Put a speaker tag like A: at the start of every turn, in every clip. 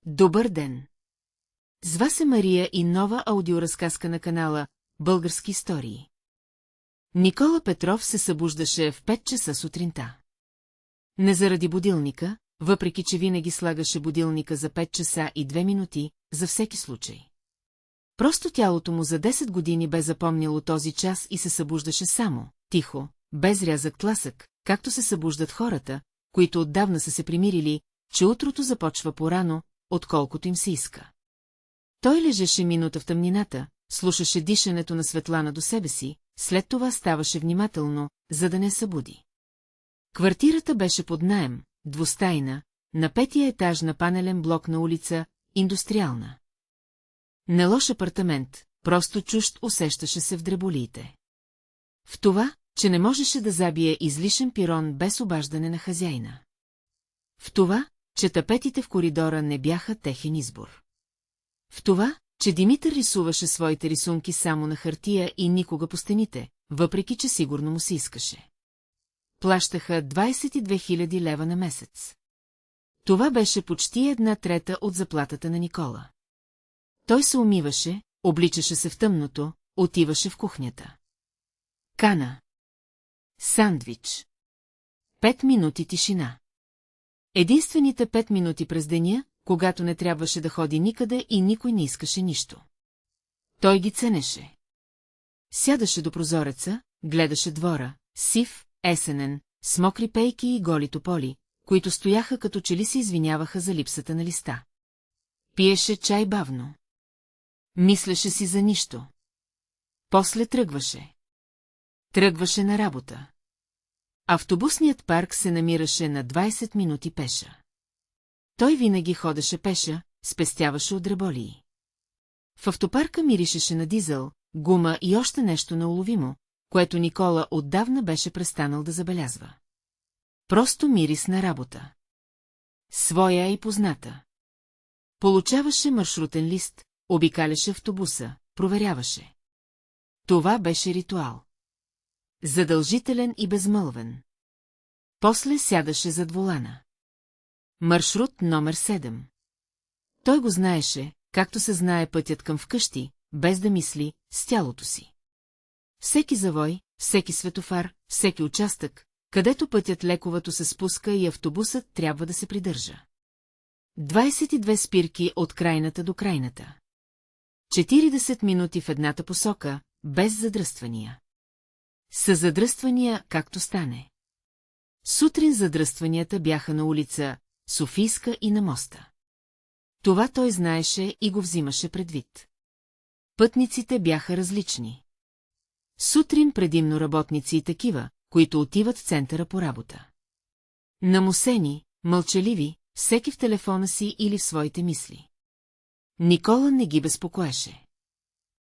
A: Добър ден! С вас е Мария и нова аудиоразказка на канала Български истории. Никола Петров се събуждаше в 5 часа сутринта. Не заради будилника, въпреки че винаги слагаше будилника за 5 часа и 2 минути, за всеки случай. Просто тялото му за 10 години бе запомнило този час и се събуждаше само, тихо, без рязък тласък, както се събуждат хората, които отдавна са се примирили, че утрото започва порано, отколкото им се иска. Той лежеше минута в тъмнината, слушаше дишането на Светлана до себе си, след това ставаше внимателно, за да не събуди. Квартирата беше под наем, двустайна, на 5-я етаж на панелен блок на улица Индустриална. Не лош апартамент, просто чужд усещаше се в дреболиите. В това, че не можеше да забие излишен пирон без обаждане на хазяина. В това, че тапетите в коридора не бяха техен избор. В това, че Димитър рисуваше своите рисунки само на хартия и никога по стените, въпреки че сигурно му се искаше. Плащаха 22 000 лева на месец. Това беше почти 1/3 от заплатата на Никола. Той се умиваше, обличаше се в тъмното, отиваше в кухнята. Кана. Сандвич. 5 минути тишина. Единствените 5 минути през деня, когато не трябваше да ходи никъде и никой не искаше нищо. Той ги ценеше. Сядаше до прозореца, гледаше двора, сив, есенен, с мокри пейки и голи тополи, които стояха като че ли се извиняваха за липсата на листа. Пиеше чай бавно. Мислеше си за нищо. После тръгваше. Тръгваше на работа. Автобусният парк се намираше на 20 минути пеша. Той винаги ходеше пеша, спестяваше от дреболии. В автопарка миришеше на дизел, гума и още нещо неуловимо, което Никола отдавна беше престанал да забелязва. Просто мирис на работа. Своя и позната. Получаваше маршрутен лист, обикаляше автобуса, проверяваше. Това беше ритуал. Задължителен и безмълвен. После сядаше зад волана. Маршрут номер 7. Той го знаеше, както се знае пътят към вкъщи, без да мисли, с тялото си. Всеки завой, всеки светофар, всеки участък, където пътят лековато се спуска и автобусът трябва да се придържа. 22 спирки от крайната до крайната. 40 минути в едната посока, без задръствания. С задръствания, както стане. Сутрин задръстванията бяха на улица Софийска и на моста. Това той знаеше и го взимаше предвид. Пътниците бяха различни. Сутрин предимно работници и такива, които отиват в центъра по работа. Намусени, мълчаливи, всеки в телефона си или в своите мисли. Никола не ги безпокоеше.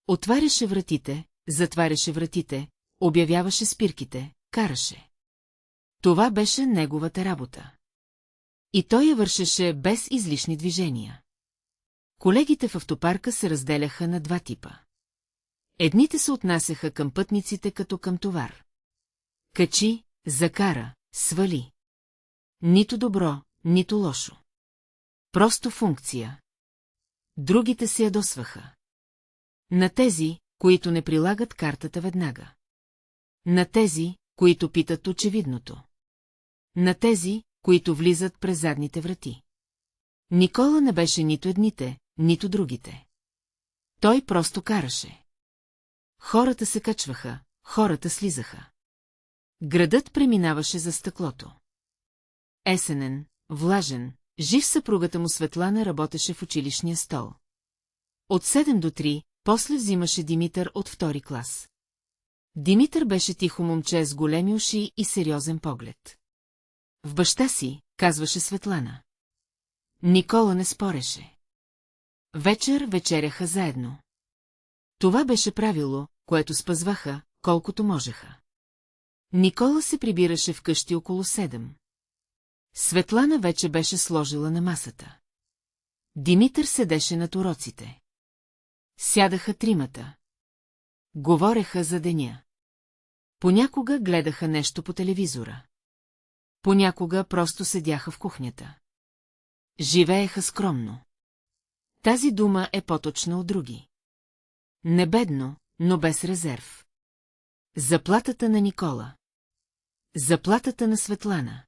A: Отваряше вратите, затваряше вратите, обявяваше спирките, караше. Това беше неговата работа. И той я вършеше без излишни движения. Колегите в автопарка се разделяха на 2 типа. Едните се отнасяха към пътниците като към товар. Качи, закара, свали. Нито добро, нито лошо. Просто функция. Другите се ядосваха. На тези, които не прилагат картата веднага. На тези, които питат очевидното. На тези, които влизат през задните врати. Никола не беше нито едните, нито другите. Той просто караше. Хората се качваха, хората слизаха. Градът преминаваше за стъклото. Есенен, влажен, жив съпругата му Светлана работеше в училищния стол. От 7 до 3, после взимаше Димитър от 2 клас. Димитър беше тихо момче с големи уши и сериозен поглед. В баща си, казваше Светлана. Никола не спореше. Вечер вечеряха заедно. Това беше правило, което спазваха, колкото можеха. Никола се прибираше вкъщи около 7. Светлана вече беше сложила на масата. Димитър седеше над уроците. Сядаха 3. Говореха за деня. Понякога гледаха нещо по телевизора. Понякога просто седяха в кухнята. Живееха скромно. Тази дума е по-точна от други. Не бедно, но без резерв. Заплатата на Никола. Заплатата на Светлана.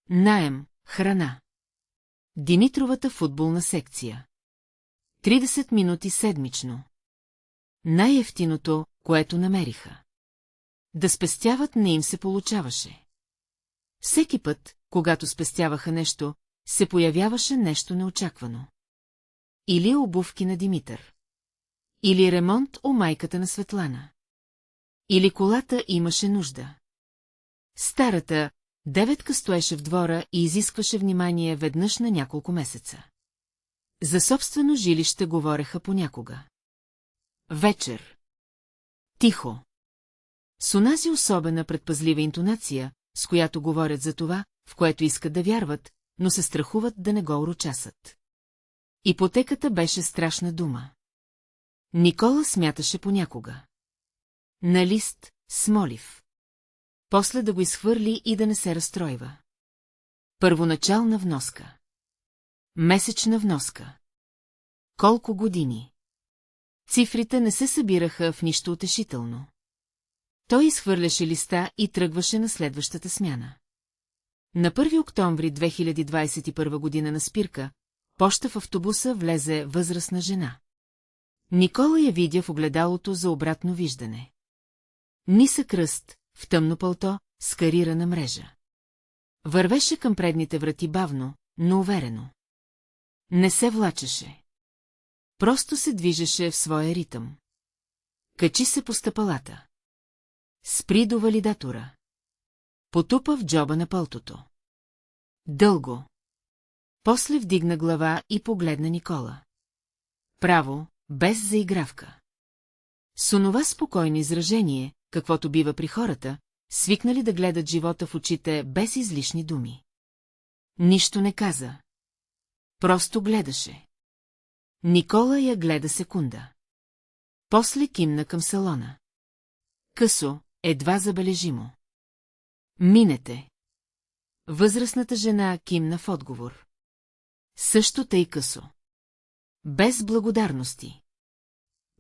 A: Наем, храна. Димитровата футболна секция. 30 минути седмично. Най-евтиното, което намериха. Да спестяват не им се получаваше. Всеки път, когато спестяваха нещо, се появяваше нещо неочаквано. Или обувки на Димитър. Или ремонт у майката на Светлана. Или колата имаше нужда. Старата деветка стоеше в двора и изискваше внимание веднъж на няколко месеца. За собствено жилище говореха понякога. Вечер. Тихо. С онази особена предпазлива интонация, с която говорят за това, в което искат да вярват, но се страхуват да не го урочасат. Ипотеката беше страшна дума. Никола смяташе понякога. На лист, смолив. После да го изхвърли и да не се разстройва. Първоначална вноска. Месечна вноска. Колко години? Цифрите не се събираха в нищо утешително. Той изхвърляше листа и тръгваше на следващата смяна. На 1 октомври 2021 година на спирка, поща в автобуса влезе възрастна жена. Никола я видя в огледалото за обратно виждане. Нисък ръст, в тъмно пълто, с карирана мрежа. Вървеше към предните врати бавно, но уверено. Не се влачеше. Просто се движеше в своя ритъм. Качи се по стъпалата. Спри до валидатора. Потупа в джоба на пълтото. Дълго. После вдигна глава и погледна Никола. Право, без заигравка. С онова спокойно изражение, каквото бива при хората, свикнали да гледат живота в очите без излишни думи. Нищо не каза. Просто гледаше. Никола я гледа секунда. После кимна към салона. Късо, едва забележимо. Минете. Възрастната жена кимна в отговор. Също тъй късо. Без благодарности.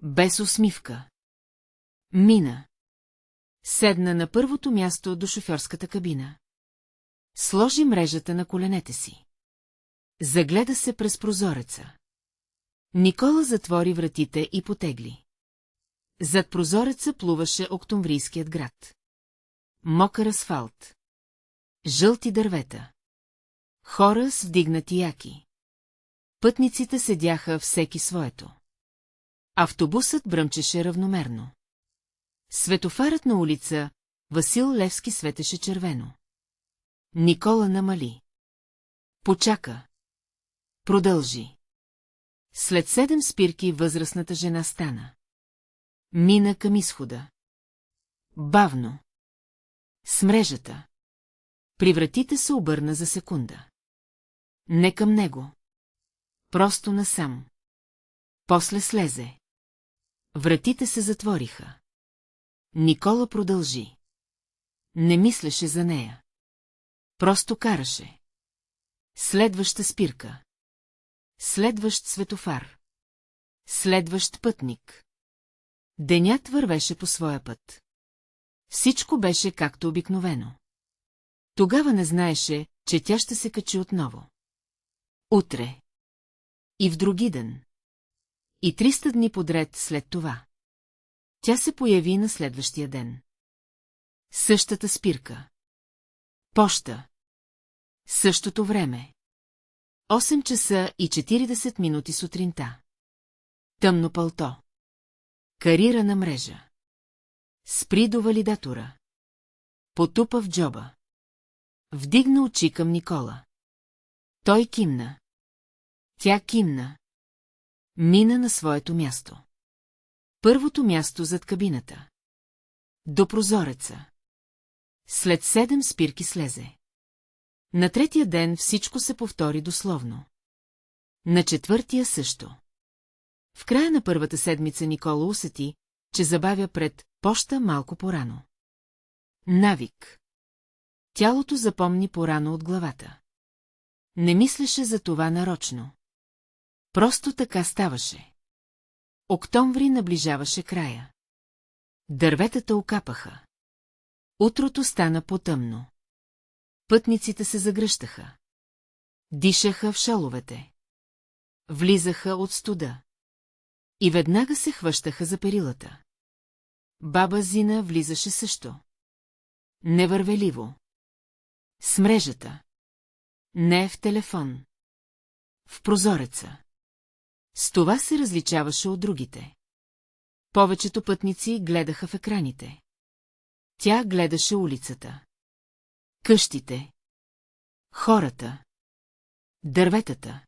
A: Без усмивка. Мина. Седна на първото място до шофьорската кабина. Сложи мрежата на коленете си. Загледа се през прозореца. Никола затвори вратите и потегли. Зад прозореца плуваше октомврийският град. Мокър асфалт. Жълти дървета. Хора с вдигнати яки. Пътниците седяха всеки своето. Автобусът бръмчеше равномерно. Светофарът на улица Васил Левски светеше червено. Никола намали. Почака. Продължи. След 7 спирки възрастната жена стана. Мина към изхода. Бавно. С мрежата. При вратите се обърна за секунда. Не към него. Просто насам. После слезе. Вратите се затвориха. Никола продължи. Не мислеше за нея. Просто караше. Следваща спирка. Следващ светофар. Следващ пътник. Денят вървеше по своя път. Всичко беше както обикновено. Тогава не знаеше, че тя ще се качи отново. Утре. И в други ден. И 300 дни подред след това. Тя се появи на следващия ден. Същата спирка. Поща. Същото време. 8 часа и 40 минути сутринта. Тъмно пълто. Карирана мрежа. Спри до валидатора. Потупа в джоба. Вдигна очи към Никола. Той кимна. Тя кимна. Мина на своето място. Първото място зад кабината. До прозореца. След 7 спирки слезе. На 3-я ден всичко се повтори дословно. На 4-я също. В края на първата седмица Никола усети, че забавя пред поща малко порано. Навик. Тялото запомни порано от главата. Не мислеше за това нарочно. Просто така ставаше. Октомври наближаваше края. Дърветата окапаха. Утрото стана потъмно. Пътниците се загръщаха. Дишаха в шаловете. Влизаха от студа. И веднага се хващаха за перилата. Баба Зина влизаше също. Невървеливо. С мрежата. Не в телефон. В прозореца. С това се различаваше от другите. Повечето пътници гледаха в екраните. Тя гледаше улицата. Къщите. Хората. Дърветата.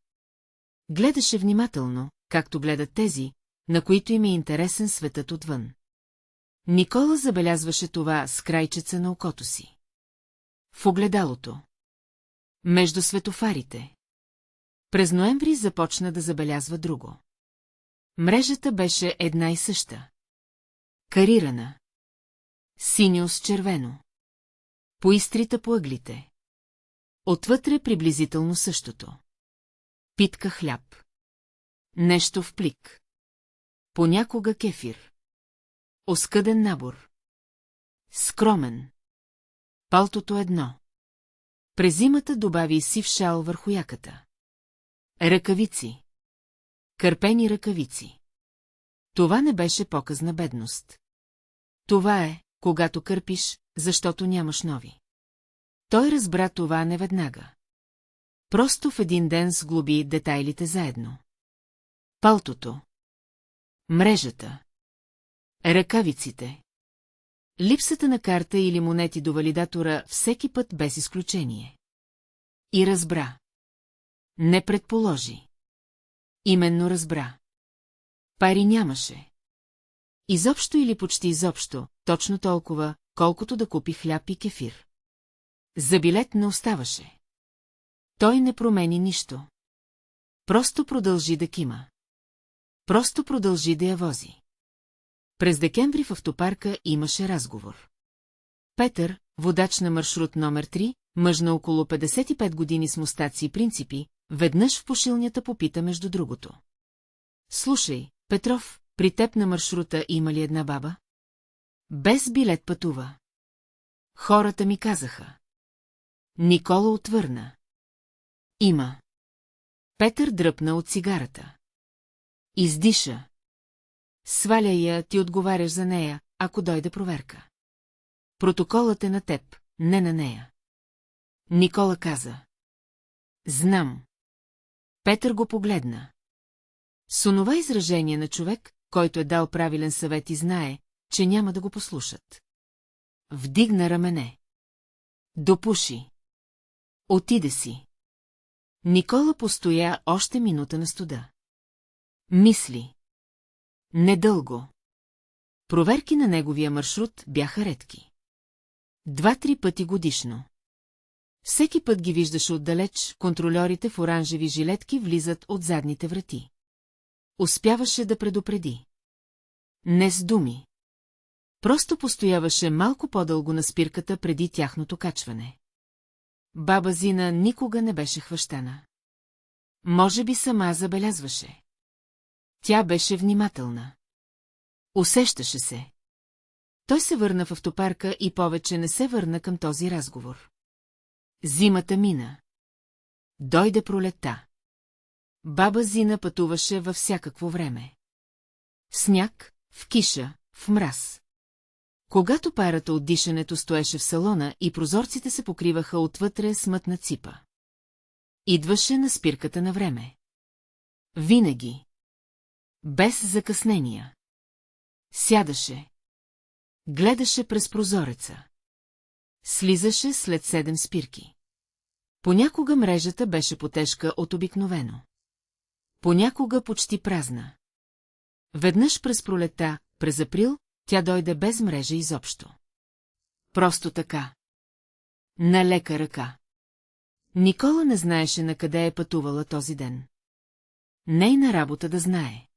A: Гледаше внимателно, както гледат тези, на които им е интересен светът отвън. Никола забелязваше това с крайчеца на окото си. В огледалото. Между светофарите. През ноември започна да забелязва друго. Мрежата беше една и съща. Карирана. Синьо с червено. Поистрита по ъглите. Отвътре приблизително същото. Питка хляб. Нещо в плик. Понякога кефир. Оскъден набор. Скромен. Палтото едно. През зимата добави сив шал върху яката. Ръкавици. Кърпени ръкавици. Това не беше показ на бедност. Това е, когато кърпиш, защото нямаш нови. Той разбра това неведнага. Просто в един ден сглоби детайлите заедно. Палтото. Мрежата. Ръкавиците. Липсата на карта или монети до валидатора всеки път без изключение. И разбра. Не предположи. Именно разбра. Пари нямаше. Изобщо или почти изобщо, точно толкова, колкото да купи хляб и кефир. За билет не оставаше. Той не промени нищо. Просто продължи да кима. Просто продължи да я вози. През декември в автопарка имаше разговор. Петър, водач на маршрут номер 3, мъж на около 55 години с мустаци и принципи, веднъж в пушилнята попита между другото. Слушай, Петров, при теб на маршрута има ли една баба? Без билет пътува. Хората ми казаха. Никола отвърна. Има. Петър дръпна от цигарата. Издиша. Сваля я, ти отговаряш за нея, ако дойде проверка. Протоколът е на теб, не на нея. Никола каза. Знам. Петър го погледна. С онова изражение на човек, който е дал правилен съвет и знае, че няма да го послушат. Вдигна рамене. Допуши. Отиде си. Никола постоя още минута на студа. Мисли. Недълго. Проверки на неговия маршрут бяха редки. 2-3 пъти годишно. Всеки път ги виждаше отдалеч, контрольорите в оранжеви жилетки влизат от задните врати. Успяваше да предупреди. Не с думи. Просто постояваше малко по-дълго на спирката преди тяхното качване. Баба Зина никога не беше хващана. Може би сама забелязваше. Тя беше внимателна. Усещаше се. Той се върна в автопарка и повече не се върна към този разговор. Зимата мина. Дойде пролетта. Баба Зина пътуваше във всякакво време. В сняг, в киша, в мраз. Когато парата от дишането стоеше в салона и прозорците се покриваха отвътре с мътна ципа. Идваше на спирката на време. Винаги. Без закъснения. Сядаше. Гледаше през прозореца. Слизаше след 7 спирки. Понякога мрежата беше потежка от обикновено. Понякога почти празна. Веднъж през пролета, през април, тя дойде без мрежа изобщо. Просто така. На лека ръка. Никола не знаеше на къде е пътувала този ден. Нейна работа да знае.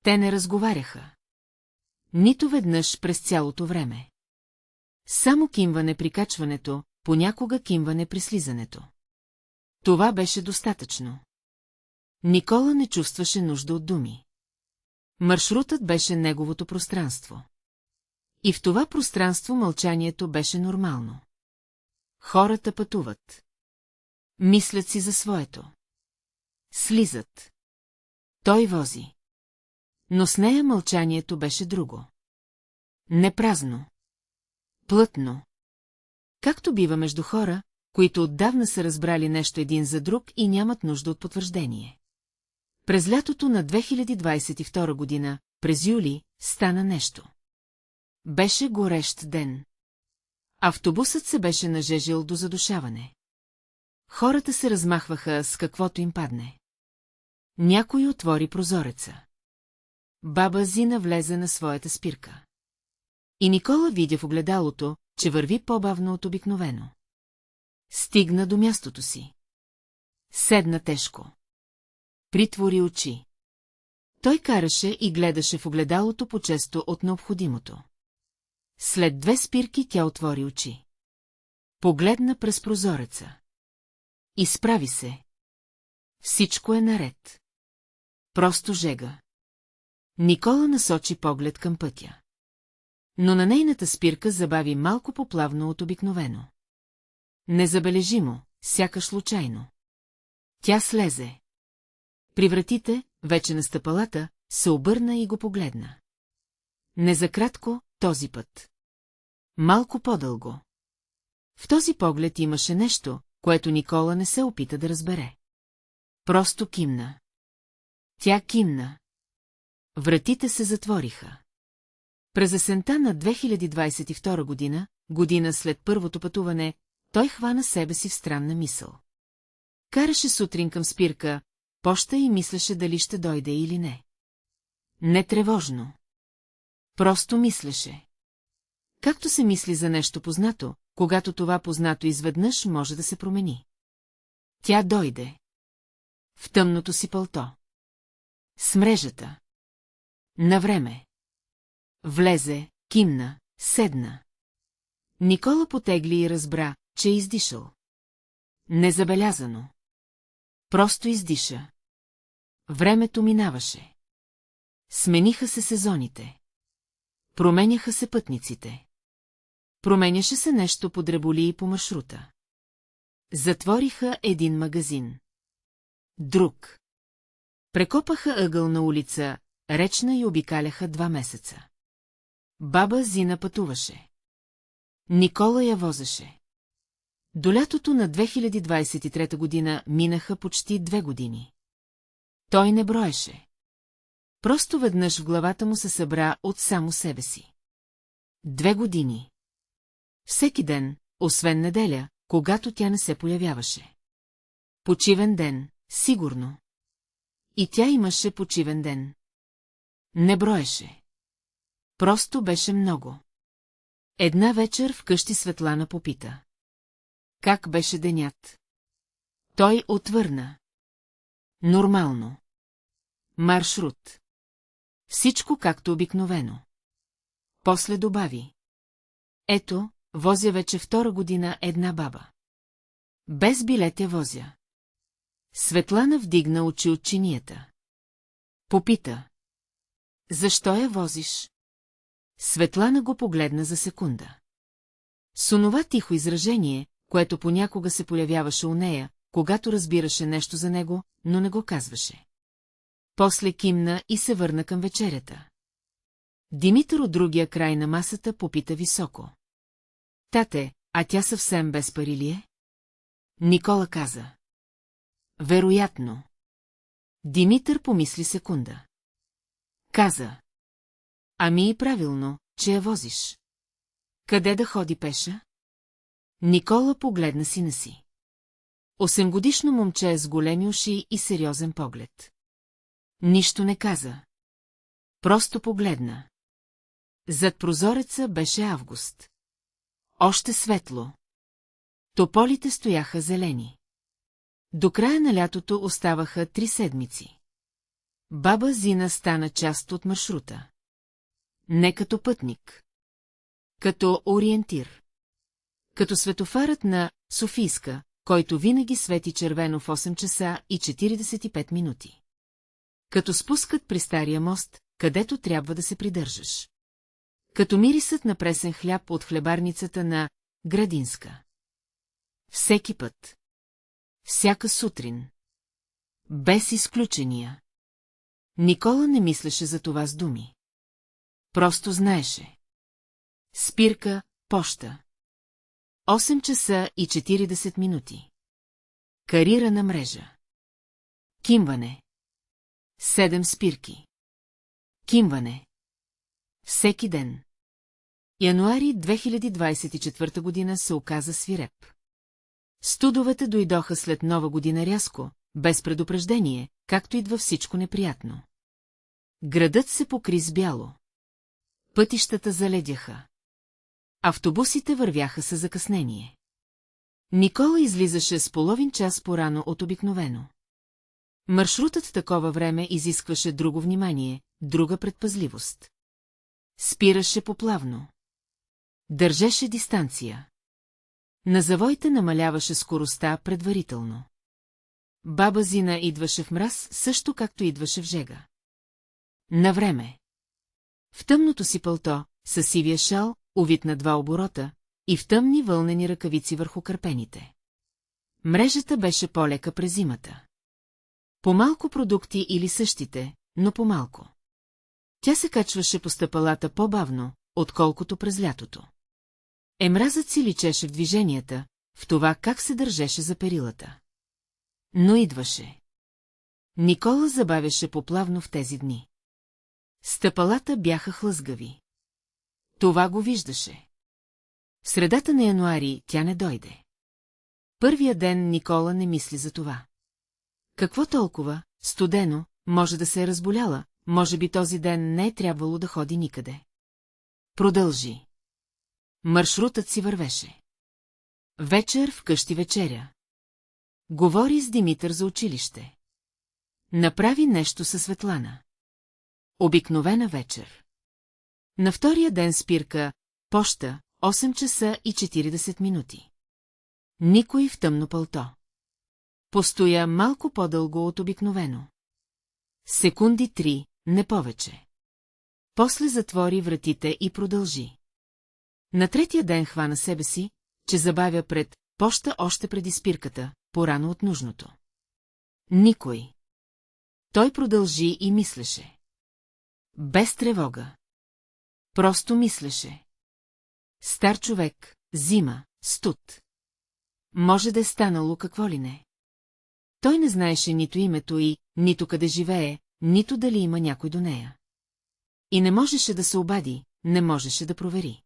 A: Те не разговаряха. Нито веднъж през цялото време. Само кимване при качването, понякога кимване при слизането. Това беше достатъчно. Никола не чувстваше нужда от думи. Маршрутът беше неговото пространство. И в това пространство мълчанието беше нормално. Хората пътуват. Мислят си за своето. Слизат. Той вози. Но с нея мълчанието беше друго. Не празно. Плътно. Както бива между хора, които отдавна са разбрали нещо един за друг и нямат нужда от потвърждение. През лятото на 2022 година, през юли, стана нещо. Беше горещ ден. Автобусът се беше нажежил до задушаване. Хората се размахваха с каквото им падне. Някой отвори прозореца. Баба Зина влезе на своята спирка. И Никола видя в огледалото, че върви по-бавно от обикновено. Стигна до мястото си. Седна тежко. Притвори очи. Той караше и гледаше в огледалото по-често от необходимото. След 2 спирки тя отвори очи. Погледна през прозореца. Изправи се. Всичко е наред. Просто жега. Никола насочи поглед към пътя. Но на нейната спирка забави малко по-плавно от обикновено. Незабележимо, сякаш случайно. Тя слезе. При вратите, вече на стъпалата, се обърна и го погледна. Не за кратко, този път. Малко по-дълго. В този поглед имаше нещо, което Никола не се опита да разбере. Просто кимна. Тя кимна. Вратите се затвориха. През есента на 2022 година, година след първото пътуване, той хвана себе си в странна мисъл. Караше сутрин към спирка, поща и мислеше дали ще дойде или не. Не тревожно. Просто мислеше. Както се мисли за нещо познато, когато това познато изведнъж може да се промени. Тя дойде. В тъмното си пълто. С мрежата. Навреме. Влезе, кимна, седна. Никола потегли и разбра, че е издишал. Незабелязано. Просто издиша. Времето минаваше. Смениха се сезоните. Променяха се пътниците. Променяше се нещо по дреболи и по маршрута. Затвориха един магазин. Друг. Прекопаха ъгъл на улица, речна и обикаляха 2 месеца. Баба Зина пътуваше. Никола я возеше. До лятото на 2023 година минаха почти 2 години. Той не броеше. Просто веднъж в главата му се събра от само себе си. 2 години. Всеки ден, освен неделя, когато тя не се появяваше. Почивен ден, сигурно. И тя имаше почивен ден. Не броеше. Просто беше много. Една вечер вкъщи Светлана попита. Как беше денят? Той отвърна. Нормално. Маршрут. Всичко както обикновено. После добави. Ето, возя вече 2 година една баба. Без билет я возя. Светлана вдигна очи от чинията. Попита. Защо я возиш? Светлана го погледна за секунда. С онова тихо изражение, което понякога се появяваше у нея, когато разбираше нещо за него, но не го казваше. После кимна и се върна към вечерята. Димитър от другия край на масата попита високо. Тате, а тя съвсем без пари ли е? Никола каза. Вероятно. Димитър помисли секунда. Каза. Ами и правилно, че я возиш. Къде да ходи пеша? Никола погледна сина си. 8-годишно момче с големи уши и сериозен поглед. Нищо не каза. Просто погледна. Зад прозореца беше август. Още светло. Тополите стояха зелени. До края на лятото оставаха 3 седмици. Баба Зина стана част от маршрута. Не като пътник. Като ориентир. Като светофарът на Софийска, който винаги свети червено в 8 часа и 45 минути. Като спускат при стария мост, където трябва да се придържаш. Като мирисът на пресен хляб от хлебарницата на Градинска. Всеки път. Всяка сутрин. Без изключения. Никола не мислеше за това с думи. Просто знаеше. Спирка, поща. 8 часа и 40 минути. Карирана мрежа. Кимване. 7 спирки. Кимване. Всеки ден. Януари 2024 година се оказа свиреп. Студовете дойдоха след Нова година рязко, без предупреждение, както идва всичко неприятно. Градът се покри с бяло. Пътищата заледяха. Автобусите вървяха със закъснение. Никола излизаше с половин час порано от обикновено. Маршрутът в такова време изискваше друго внимание, друга предпазливост. Спираше поплавно. Държеше дистанция. На завоите намаляваше скоростта предварително. Баба Зина идваше в мраз, също както идваше в жега. Навреме. В тъмното си пълто, със сивия шал, увит на 2 оборота, и в тъмни вълнени ръкавици върху кърпените. Мрежата беше по-лека през зимата. По-малко продукти или същите, но по-малко. Тя се качваше по стъпалата по-бавно, отколкото през лятото. Мразът си личеше в движенията, в това как се държеше за перилата. Но идваше. Никола забавяше поплавно в тези дни. Стъпалата бяха хлъзгави. Това го виждаше. В средата на януари тя не дойде. Първия ден Никола не мисли за това. Какво толкова, студено, може да се е разболяла, може би този ден не е трябвало да ходи никъде. Продължи. Маршрутът си вървеше. Вечер вкъщи вечеря. Говори с Димитър за училище. Направи нещо със Светлана. Обикновена вечер. На втория ден спирка, поща, 8 часа и 40 минути. Никой в тъмно пълто. Постоя малко по-дълго от обикновено. Секунди 3, не повече. После затвори вратите и продължи. На третия ден хвана себе си, че забавя пред поща още преди спирката, порано от нужното. Никой. Той продължи и мислеше. Без тревога. Просто мислеше. Стар човек, зима, студ. Може да е станало какво ли не. Той не знаеше нито името й, нито къде живее, нито дали има някой до нея. И не можеше да се обади, не можеше да провери.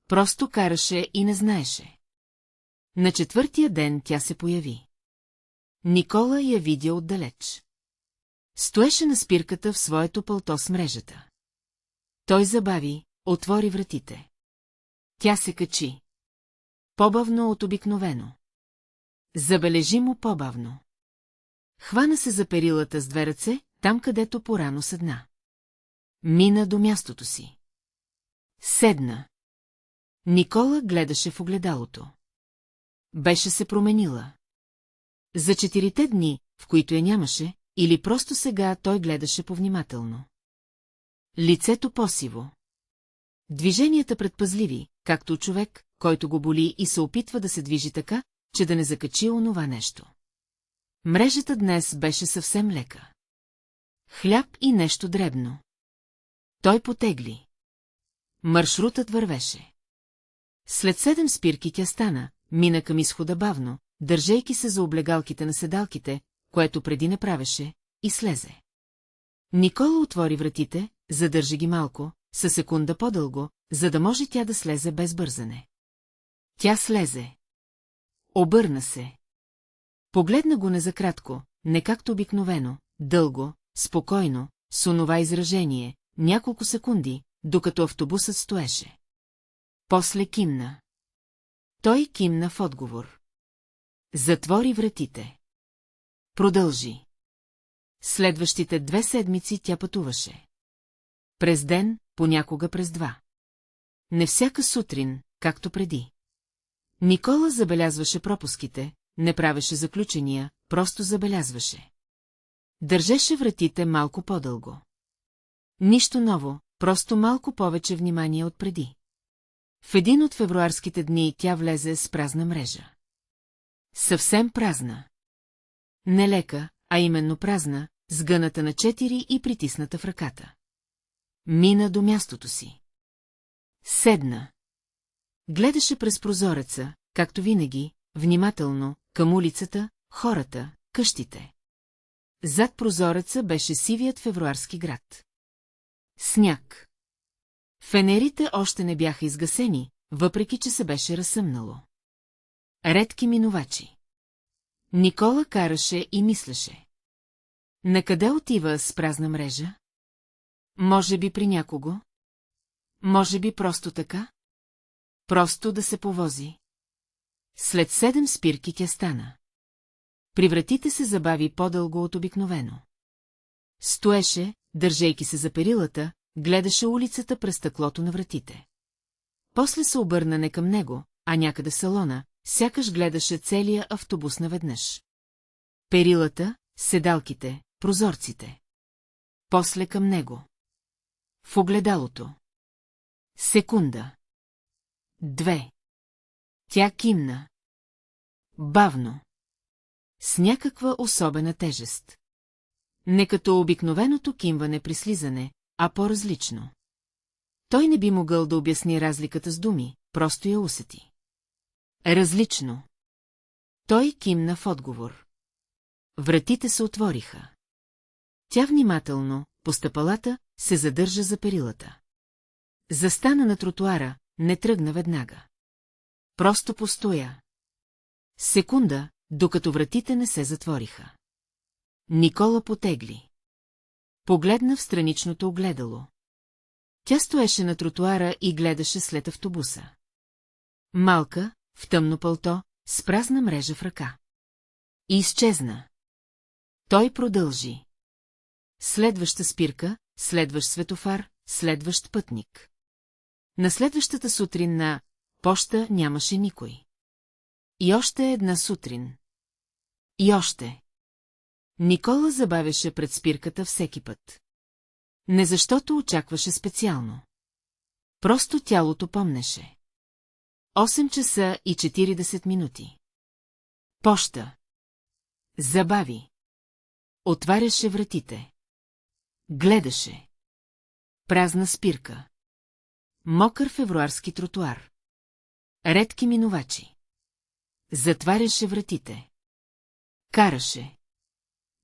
A: Просто караше и не знаеше. На четвъртия ден тя се появи. Никола я видя отдалеч. Стоеше на спирката в своето пълто с мрежата. Той забави, отвори вратите. Тя се качи. По-бавно от обикновено. Забележимо по-бавно. Хвана се за перилата с 2 ръце, там където порано седна. Мина до мястото си. Седна. Никола гледаше в огледалото. Беше се променила. За 4 дни, в които я нямаше, или просто сега той гледаше повнимателно. Лицето посиво. Движенията предпазливи, както човек, който го боли и се опитва да се движи така, че да не закачи онова нещо. Мрежата днес беше съвсем лека. Хляб и нещо дребно. Той потегли. Маршрутът вървеше. След 7 спирки тя стана, мина към изхода бавно, държейки се за облегалките на седалките, което преди не правеше, и слезе. Никола отвори вратите, задържи ги малко, със секунда по-дълго, за да може тя да слезе без бързане. Тя слезе. Обърна се. Погледна го не за кратко, не както обикновено, дълго, спокойно, с онова изражение, няколко секунди, докато автобусът стоеше. После кимна. Той кимна в отговор. Затвори вратите. Продължи. Следващите 2 седмици тя пътуваше. През ден, понякога през 2. Не всяка сутрин, както преди. Никола забелязваше пропуските, не правеше заключения, просто забелязваше. Държеше вратите малко по-дълго. Нищо ново, просто малко повече внимание отпреди. В един от февруарските дни тя влезе с празна мрежа. Съвсем празна. Не лека, а именно празна, сгъната на 4 и притисната в ръката. Мина до мястото си. Седна. Гледаше през прозореца, както винаги, внимателно, към улицата, хората, къщите. Зад прозореца беше сивият февруарски град. Сняг. Фенерите още не бяха изгасени, въпреки че се беше разсъмнало. Редки минувачи. Никола караше и мислеше. Накъде отива с празна мрежа? Може би при някого? Може би просто така? Просто да се повози. След 7 спирки тя стана. При вратите се забави по-дълго от обикновено. Стоеше, държейки се за перилата, гледаше улицата през стъклото на вратите. После се обърна не към него, а някъде в салона, сякаш гледаше целия автобус наведнъж. Перилата, седалките, прозорците. После към него. В огледалото. Секунда. 2. Тя кимна. Бавно. С някаква особена тежест. Не като обикновеното кимване при слизане, а по-различно. Той не би могъл да обясни разликата с думи, просто я усети. Различно. Той кимна в отговор. Вратите се отвориха. Тя внимателно, по стъпалата, се задържа за перилата. Застана на тротуара, не тръгна веднага. Просто постоя. Секунда, докато вратите не се затвориха. Никола потегли. Погледна в страничното огледало. Тя стоеше на тротуара и гледаше след автобуса. Малка, в тъмно пълто, с празна мрежа в ръка. И изчезна. Той продължи. Следваща спирка, следващ светофар, следващ пътник. На следващата сутрин на поща нямаше никой. И още една сутрин. И още. Никола забавяше пред спирката всеки път. Не защото очакваше специално. Просто тялото помнеше. 8 часа и 40 минути. Поща. Забави. Отваряше вратите. Гледаше. Празна спирка. Мокър февруарски тротуар. Редки минувачи. Затваряше вратите. Караше.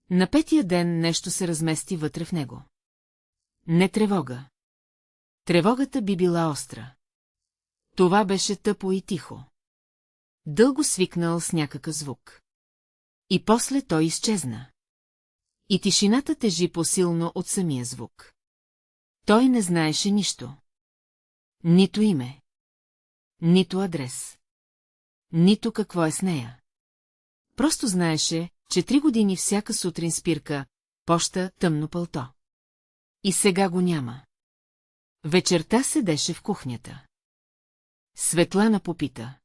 A: На 5-тия ден нещо се размести вътре в него. Не тревога. Тревогата би била остра. Това беше тъпо и тихо. Дълго свикнал с някакъв звук. И после той изчезна. И тишината тежи по-силно от самия звук. Той не знаеше нищо. Нито име. Нито адрес. Нито какво е с нея. Просто знаеше, че 3 години всяка сутрин спирка, поща, тъмно пълто. И сега го няма. Вечерта седеше в кухнята. Светлана попита.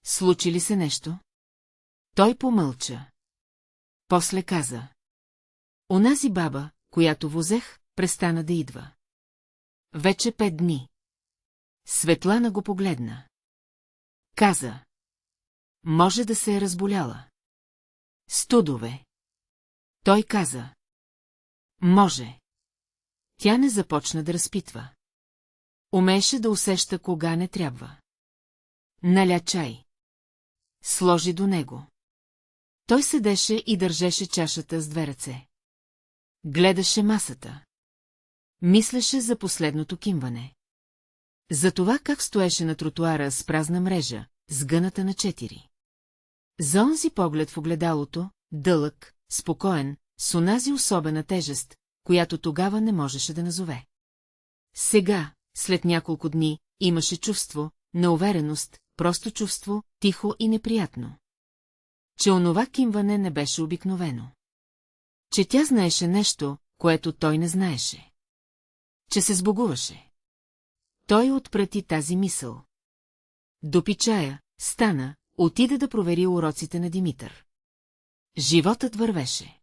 A: Случи ли се нещо? Той помълча. После каза. Онази баба, която возех, престана да идва. Вече 5 дни. Светлана го погледна. Каза. Може да се е разболяла. Студове. Той каза. Може. Тя не започна да разпитва. Умееше да усеща кога не трябва. Наля чай. Сложи до него. Той седеше и държеше чашата с 2 ръце. Гледаше масата. Мислеше за последното кимване. За това как стоеше на тротуара с празна мрежа, сгъната на 4. За онзи поглед в огледалото, дълъг, спокоен, с онази особена тежест, която тогава не можеше да назове. Сега, след няколко дни, имаше чувство, неувереност, просто чувство, тихо и неприятно. Че онова кимване не беше обикновено. Че тя знаеше нещо, което той не знаеше. Че се сбогуваше. Той отпрати тази мисъл. Допи чая, стана, отида да провери уроците на Димитър. Животът вървеше.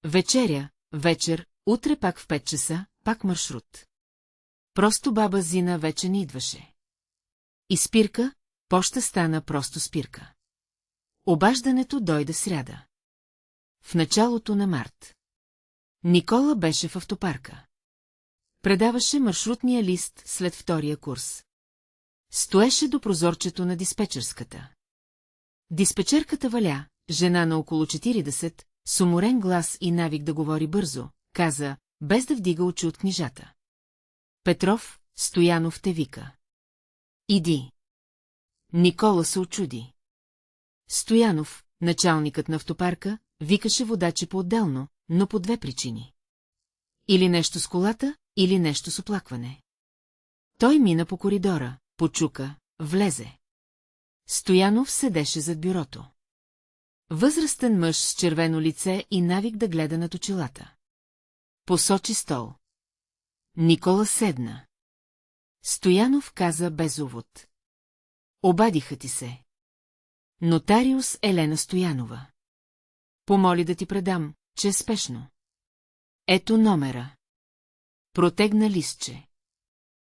A: Вечеря, вечер, утре пак в 5 часа, пак маршрут. Просто баба Зина вече не идваше. И спирка, поща стана просто спирка. Обаждането дойде сряда. В началото на март. Никола беше в автопарка. Предаваше маршрутния лист след втория курс. Стоеше до прозорчето на диспетчерската. Диспетчерката Валя, жена на около 40, с уморен глас и навик да говори бързо, каза, без да вдига очи от книжата. Петров, Стоянов те вика. Иди. Никола се очуди. Стоянов, началникът на автопарка, викаше водачи по-отделно, но по две причини. Или нещо с колата, или нещо с оплакване. Той мина по коридора, почука, влезе. Стоянов седеше зад бюрото. Възрастен мъж с червено лице и навик да гледа над очилата. Посочи стол. Никола седна. Стоянов каза без увод. Обадиха ти се. Нотариус Елена Стоянова. Помоли да ти предам, че е спешно. Ето номера. Протегна листче.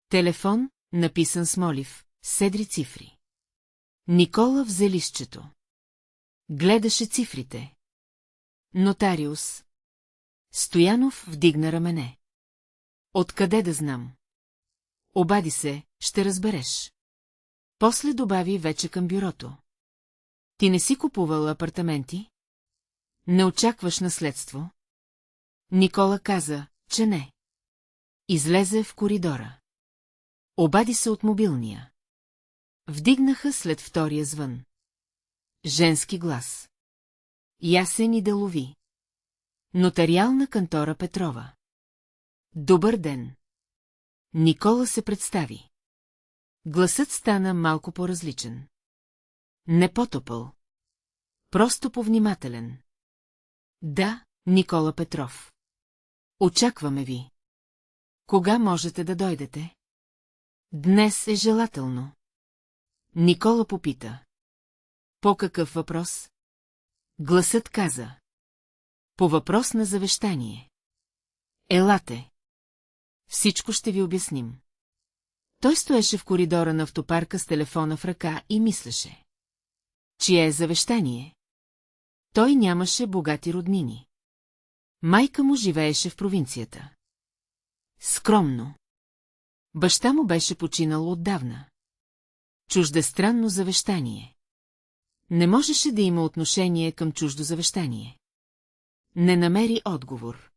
A: Телефон, написан с молив, седри цифри. Никола взе листчето. Гледаше цифрите. Нотариус. Стоянов вдигна рамене. Откъде да знам? Обади се, ще разбереш. После добави вече към бюрото. Ти не си купувал апартаменти? Не очакваш наследство? Никола каза, че не. Излезе в коридора. Обади се от мобилния. Вдигнаха след втория звън. Женски глас. Ясен и делови. Нотариална кантора Петрова. Добър ден. Никола се представи. Гласът стана малко по-различен. Не по-топъл. Просто повнимателен. Да, Никола Петров. Очакваме ви. Кога можете да дойдете? Днес е желателно. Никола попита. По какъв въпрос? Гласът каза. По въпрос на завещание. Елате. Всичко ще ви обясним. Той стоеше в коридора на автопарка с телефона в ръка и мислеше. Чие е завещание? Той нямаше богати роднини. Майка му живееше в провинцията. Скромно. Баща му беше починал отдавна. Чуждестранно завещание. Не можеше да има отношение към чуждо завещание. Не намери отговор.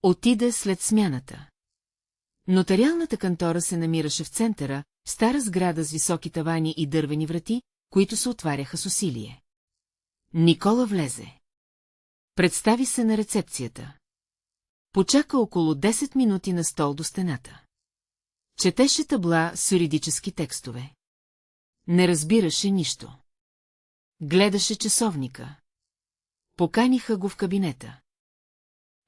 A: Отиде след смяната. Нотариалната кантора се намираше в центъра, стара сграда с високи тавани и дървени врати, които се отваряха с усилие. Никола влезе. Представи се на рецепцията. Почака около 10 минути на стол до стената. Четеше табла с юридически текстове. Не разбираше нищо. Гледаше часовника. Поканиха го в кабинета.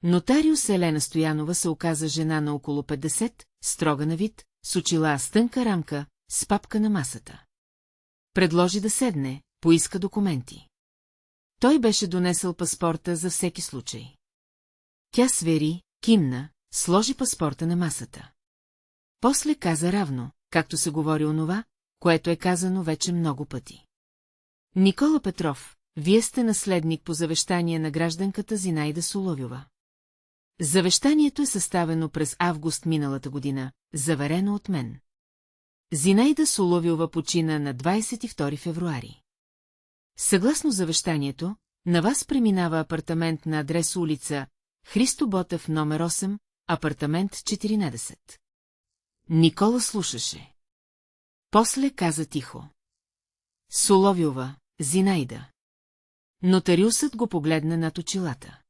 A: Нотариус Елена Стоянова се оказа жена на около 50, строга на вид, с очила с тънка рамка, с папка на масата. Предложи да седне, поиска документи. Той беше донесъл паспорта за всеки случай. Тя свери, кимна, сложи паспорта на масата. После каза равно, както се говори онова, което е казано вече много пъти. Никола Петров, вие сте наследник по завещание на гражданката Зинаида Соловйова. Завещанието е съставено през август миналата година, заверено от мен. Зинаида Соловйова почина на 22 февруари. Съгласно завещанието, на вас преминава апартамент на адрес улица Христо Ботев номер 8, апартамент 14. Никола слушаше. После каза тихо. Соловйова, Зинаида. Нотариусът го погледна над очилата.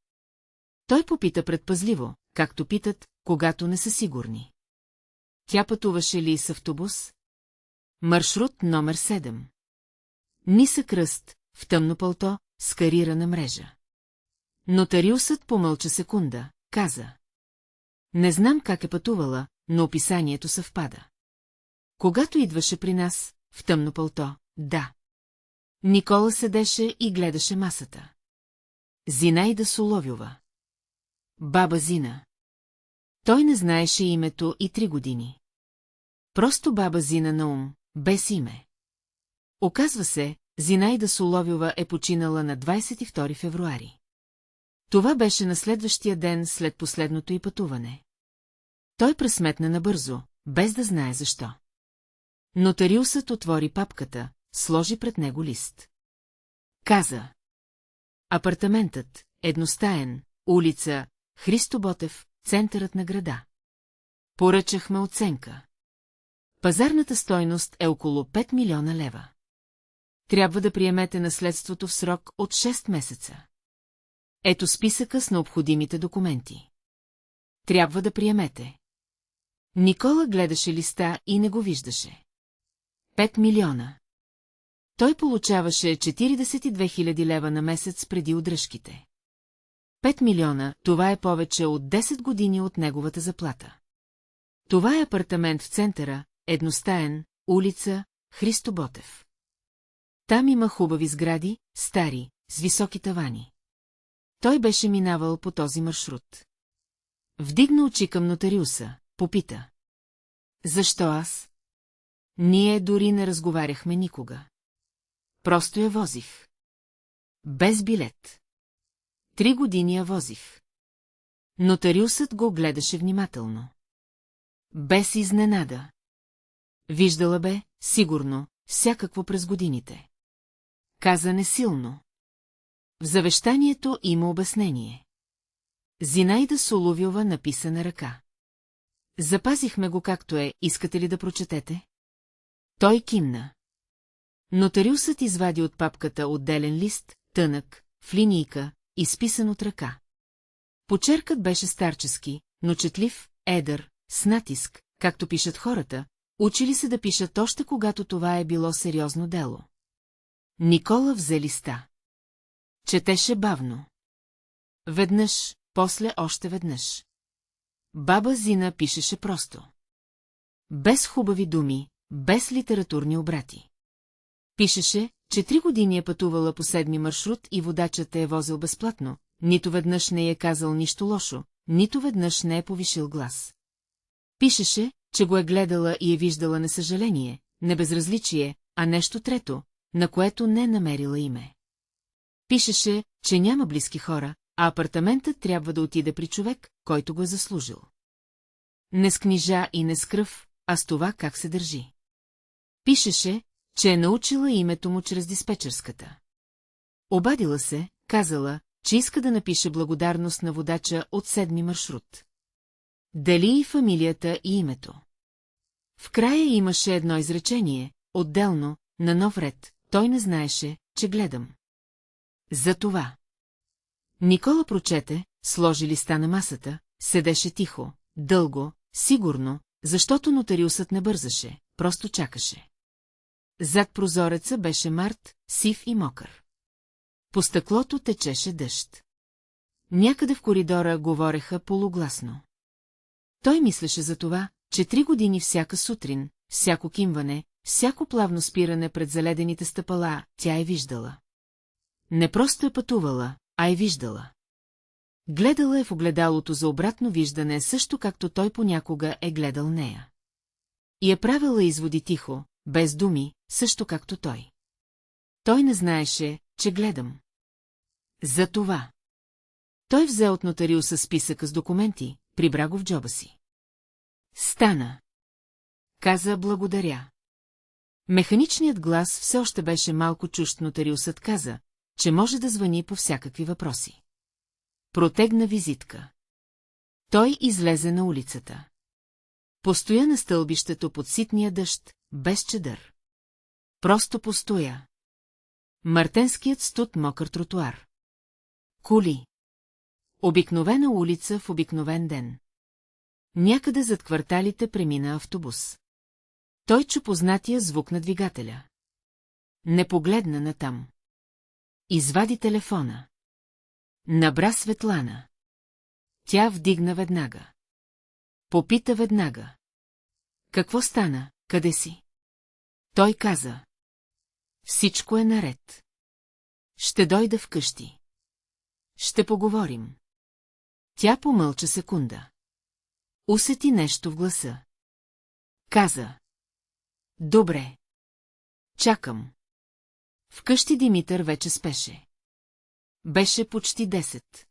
A: Той попита предпазливо, както питат, когато не са сигурни. Тя пътуваше ли с автобус? Маршрут номер 7. Нисък ръст, в тъмно пълто, с карирана мрежа. Нотариусът помълча секунда, каза. Не знам как е пътувала, но описанието съвпада. Когато идваше при нас, в тъмно пълто, да. Никола седеше и гледаше масата. Зинаида Соловйова. баба Зина. Той не знаеше името и 3 години. Просто баба Зина на ум, без име. Оказва се, Зинаида Соловйова е починала на 22 февруари. Това беше на следващия ден след последното й пътуване. Той пресметна набързо, без да знае защо. Нотариусът отвори папката, сложи пред него лист. Каза. Апартаментът, едностаен, улица Христо Ботев, центърът на града. Поръчахме оценка. Пазарната стойност е около 5 милиона лева. Трябва да приемете наследството в срок от 6 месеца. Ето списъка с необходимите документи. Трябва да приемете. Никола гледаше листа и не го виждаше. 5 милиона. Той получаваше 42 000 лева на месец преди удръжките. 5 милиона, това е повече от 10 години от неговата заплата. Това е апартамент в центъра, едностаен, улица Христо Ботев. Там има хубави сгради, стари, с високи тавани. Той беше минавал по този маршрут. Вдигна очи към нотариуса, попита. Защо аз? Ние дори не разговаряхме никога. Просто я возих. Без билет. 3 години я возих. Нотариусът го гледаше внимателно. Без изненада. Виждала бе, сигурно, всякакво през годините. Каза несилно. В завещанието има обяснение. Зинаида Соловйова написа на ръка. Запазихме го както е, искате ли да прочетете? Той кимна. Нотариусът извади от папката отделен лист, тънък, в линийка, изписан от ръка. Почеркът беше старчески, но четлив, едър, с натиск, както пишат хората, учили се да пишат още когато това е било сериозно дело. Никола взе листа. Четеше бавно. Веднъж, после още веднъж. Баба Зина пишеше просто. Без хубави думи, без литературни обрати. Пишеше, че 3 години е пътувала по 7-ми маршрут и водачът е возил безплатно, нито веднъж не е казал нищо лошо, нито веднъж не е повишил глас. Пишеше, че го е гледала и е виждала не съжаление, не безразличие, а нещо трето, на което не е намерила име. Пишеше, че няма близки хора, а апартаментът трябва да отиде при човек, който го е заслужил. Не с книжа и не с кръв, а с това как се държи. Пишеше, че е научила името му чрез диспетчерската. Обадила се, казала, че иска да напише благодарност на водача от 7-ми маршрут. Дали и фамилията и името. В края имаше едно изречение, отделно, на нов ред, той не знаеше, че гледам. За това. Никола прочете, сложи листа на масата, седеше тихо, дълго, сигурно, защото нотариусът не бързаше, просто чакаше. Зад прозореца беше март, сив и мокър. По стъклото течеше дъжд. Някъде в коридора говореха полугласно. Той мислеше за това, че 3 години всяка сутрин, всяко кимване, всяко плавно спиране пред заледените стъпала, тя е виждала. Не просто е пътувала, а е виждала. Гледала е в огледалото за обратно виждане, също както той понякога е гледал нея. И е правила изводи тихо, без думи, също както той. Той не знаеше, че гледам. За това. Той взе от нотариуса списъка с документи, прибра го в джоба си. Стана. Каза благодаря. Механичният глас все още беше малко чужд, нотариусът каза, че може да звъни по всякакви въпроси. Протегна визитка. Той излезе на улицата. Постоя на стълбището под ситния дъжд, без чадър. Просто постоя. Мартенският студ, мокър тротуар. Коли. Обикновена улица в обикновен ден. Някъде зад кварталите премина автобус. Той чу познатия звук на двигателя. Не погледна натам. Извади телефона. Набра Светлана. Тя вдигна веднага. Попита веднага. Какво стана, къде си? Той каза. Всичко е наред. Ще дойда вкъщи. Ще поговорим. Тя помълча секунда. Усети нещо в гласа. Каза. Добре. Чакам. Вкъщи Димитър вече спеше. Беше почти 10.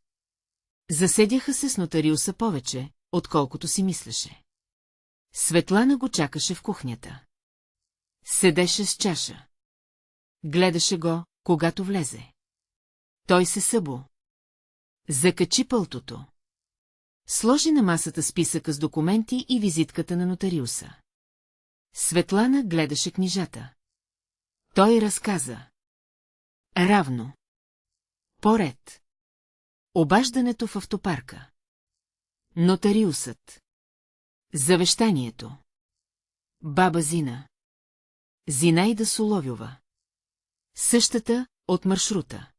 A: Заседяха се с нотариуса повече, отколкото си мислеше. Светлана го чакаше в кухнята. Седеше с чаша. Гледаше го, когато влезе. Той се събу. Закачи пълтото. Сложи на масата списъка с документи и визитката на нотариуса. Светлана гледаше книжата. Той разказа. Равно. Поред. Обаждането в автопарка. Нотариусът. Завещанието. Баба Зина. Зинаида Соловйова. Същата от маршрута.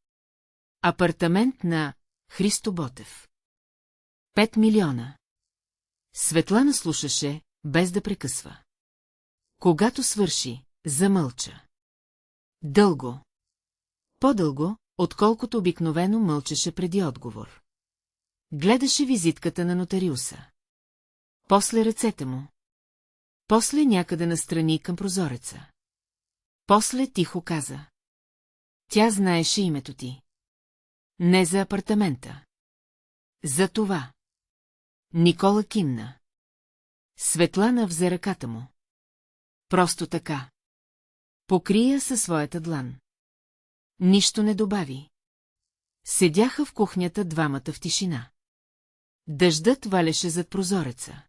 A: Апартамент на Христо Ботев. 5 милиона. Светлана слушаше, без да прекъсва. Когато свърши, замълча. Дълго. По-дълго, отколкото обикновено мълчеше преди отговор. Гледаше визитката на нотариуса. После ръцете му. После някъде настрани към прозореца. После тихо каза. Тя знаеше името ти. Не за апартамента. За това. Никола кимна. Светлана взе ръката му. Просто така. Покрия със своята длан. Нищо не добави. Седяха в кухнята двамата в тишина. Дъждът валеше зад прозореца.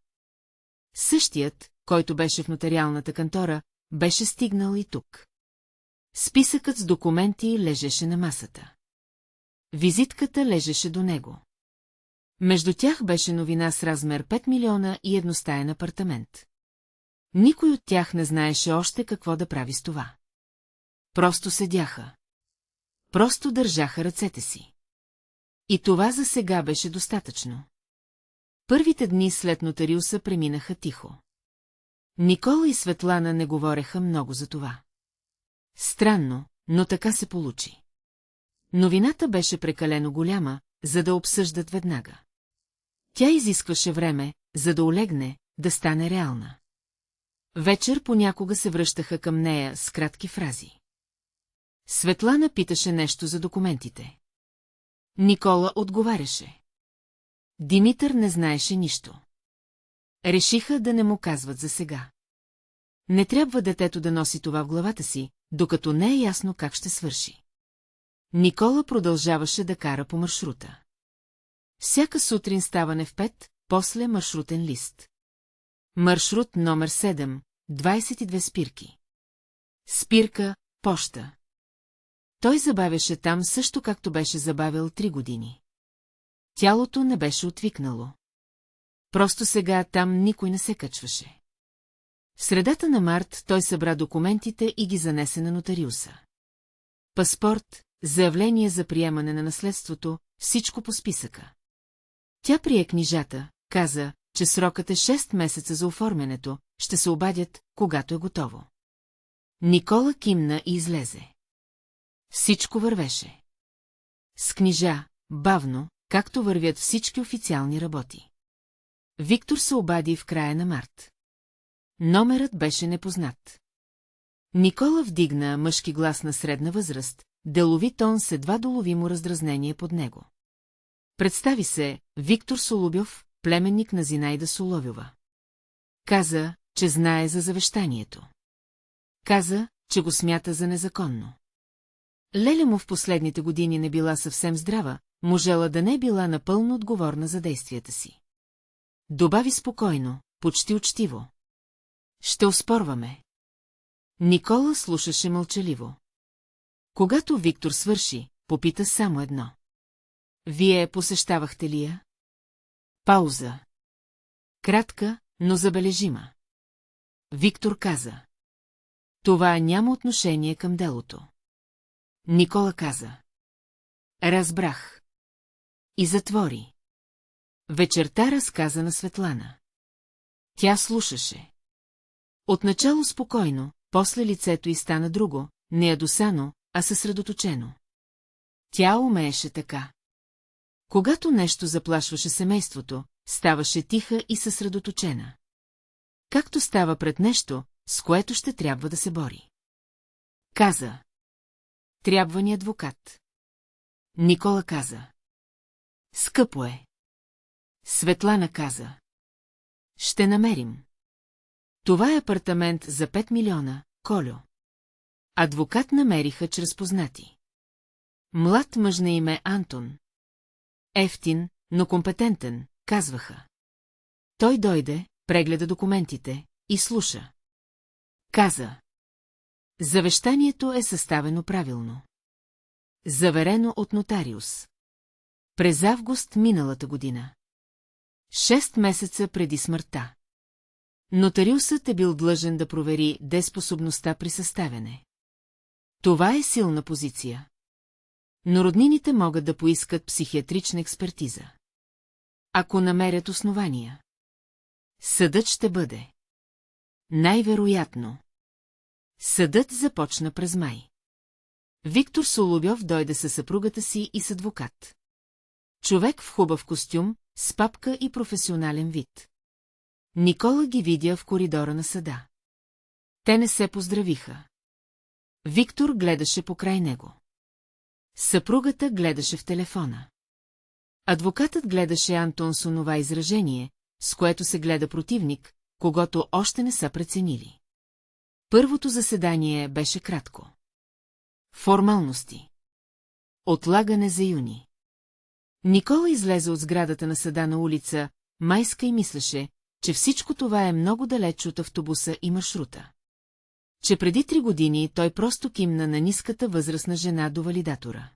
A: Същият, който беше в нотариалната кантора, беше стигнал и тук. Списъкът с документи лежеше на масата. Визитката лежеше до него. Между тях беше новина с размер 5 милиона и едностаен апартамент. Никой от тях не знаеше още какво да прави с това. Просто седяха. Просто държаха ръцете си. И това за сега беше достатъчно. Първите дни след нотариуса преминаха тихо. Никола и Светлана не говореха много за това. Странно, но така се получи. Новината беше прекалено голяма, за да обсъждат веднага. Тя изискваше време, за да олегне, да стане реална. Вечер понякога се връщаха към нея с кратки фрази. Светлана питаше нещо за документите. Никола отговаряше. Димитър не знаеше нищо. Решиха да не му казват за сега. Не трябва детето да носи това в главата си, докато не е ясно как ще свърши. Никола продължаваше да кара по маршрута. Всяка сутрин ставане в 5, после маршрутен лист. Маршрут номер 7, 22 спирки. Спирка, поща. Той забавяше там също както беше забавил 3 години. Тялото не беше отвикнало. Просто сега там никой не се качваше. В средата на март той събра документите и ги занесе на нотариуса. Паспорт, заявление за приемане на наследството, всичко по списъка. Тя прие книжата, каза, че срокът е 6 месеца за оформянето, ще се обадят, когато е готово. Никола кимна и излезе. Всичко вървеше. С книжа, бавно, както вървят всички официални работи. Виктор се обади в края на март. Номерът беше непознат. Никола вдигна мъжки глас на средна възраст, делови тон с едва доловимо раздразнение под него. Представи се, Виктор Соловьов, племенник на Зинаида Соловйова. Каза, че знае за завещанието. Каза, че го смята за незаконно. Леля му в последните години не била съвсем здрава, можела да не била напълно отговорна за действията си. Добави спокойно, почти учтиво. Ще оспорваме. Никола слушаше мълчаливо. Когато Виктор свърши, попита само едно. Вие посещавахте ли я? Пауза. Кратка, но забележима. Виктор каза. Това няма отношение към делото. Никола каза. Разбрах. И затвори. Вечерта разказа на Светлана. Тя слушаше. Отначало спокойно, после лицето й стана друго, не ядосано, а съсредоточено. Тя умееше така. Когато нещо заплашваше семейството, ставаше тиха и съсредоточена. Както става пред нещо, с което ще трябва да се бори. Каза. Трябва ни адвокат. Никола каза. Скъпо е. Светлана каза. Ще намерим. Това е апартамент за 5 милиона, Колю. Адвокат намериха чрез познати. Млад мъж на име Антон. Ефтин, но компетентен, казваха. Той дойде, прегледа документите и слуша. Каза. Завещанието е съставено правилно. Заверено от нотариус. През август миналата година. 6 месеца преди смъртта. Нотариусът е бил длъжен да провери дееспособността при съставяне. Това е силна позиция. Но роднините могат да поискат психиатрична експертиза. Ако намерят основания. Съдът ще бъде. Най-вероятно. Съдът започна през май. Виктор Соловьов дойде със съпругата си и с адвокат. Човек в хубав костюм, с папка и професионален вид. Никола ги видя в коридора на съда. Те не се поздравиха. Виктор гледаше покрай него. Съпругата гледаше в телефона. Адвокатът гледаше Антон с онова изражение, с което се гледа противник, когото още не са преценили. Първото заседание беше кратко. Формалности. Отлагане за юни. Никола излезе от сградата на съда на улица Майска и мислеше, че всичко това е много далеч от автобуса и маршрута. Че преди 3 години той просто кимна на ниската възрастна жена до валидатора.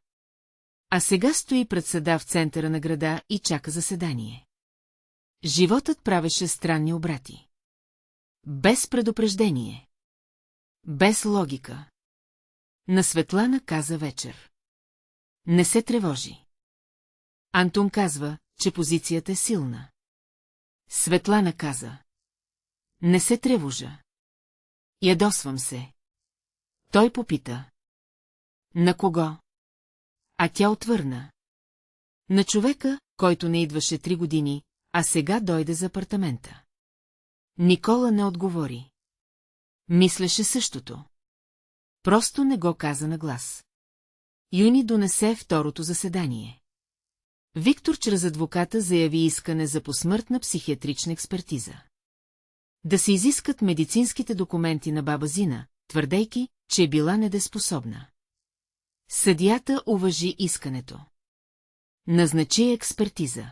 A: А сега стои пред съда в центъра на града и чака заседание. Животът правеше странни обрати. Без предупреждение. Без логика. На Светлана каза вечер. Не се тревожи. Антон казва, че позицията е силна. Светлана каза. Не се тревожа. Ядосвам се. Той попита. На кого? А тя отвърна. На човека, който не идваше 3 години, а сега дойде за апартамента. Никола не отговори. Мислеше същото. Просто не го каза на глас. Юни донесе второто заседание. Виктор чрез адвоката заяви искане за посмъртна психиатрична експертиза. Да се изискат медицинските документи на баба Зина, твърдейки, че е била недееспособна. Съдията уважи искането. Назначи експертиза.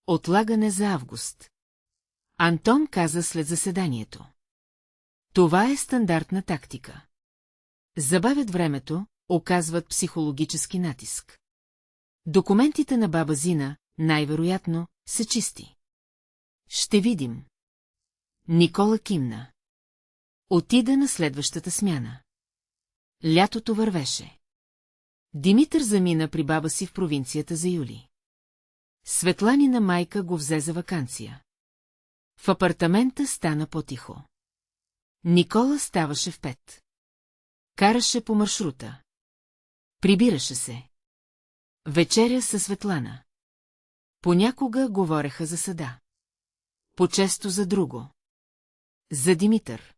A: Отлагане за август. Антон каза след заседанието. Това е стандартна тактика. Забавят времето, оказват психологически натиск. Документите на баба Зина, най-вероятно, са чисти. Ще видим. Никола кимна. Отида на следващата смяна. Лятото вървеше. Димитър замина при баба си в провинцията за юли. Светланина майка го взе за ваканция. В апартамента стана по-тихо. Никола ставаше в 5. Караше по маршрута. Прибираше се. Вечеря със Светлана. Понякога говореха за съда. По-често за друго. За Димитър.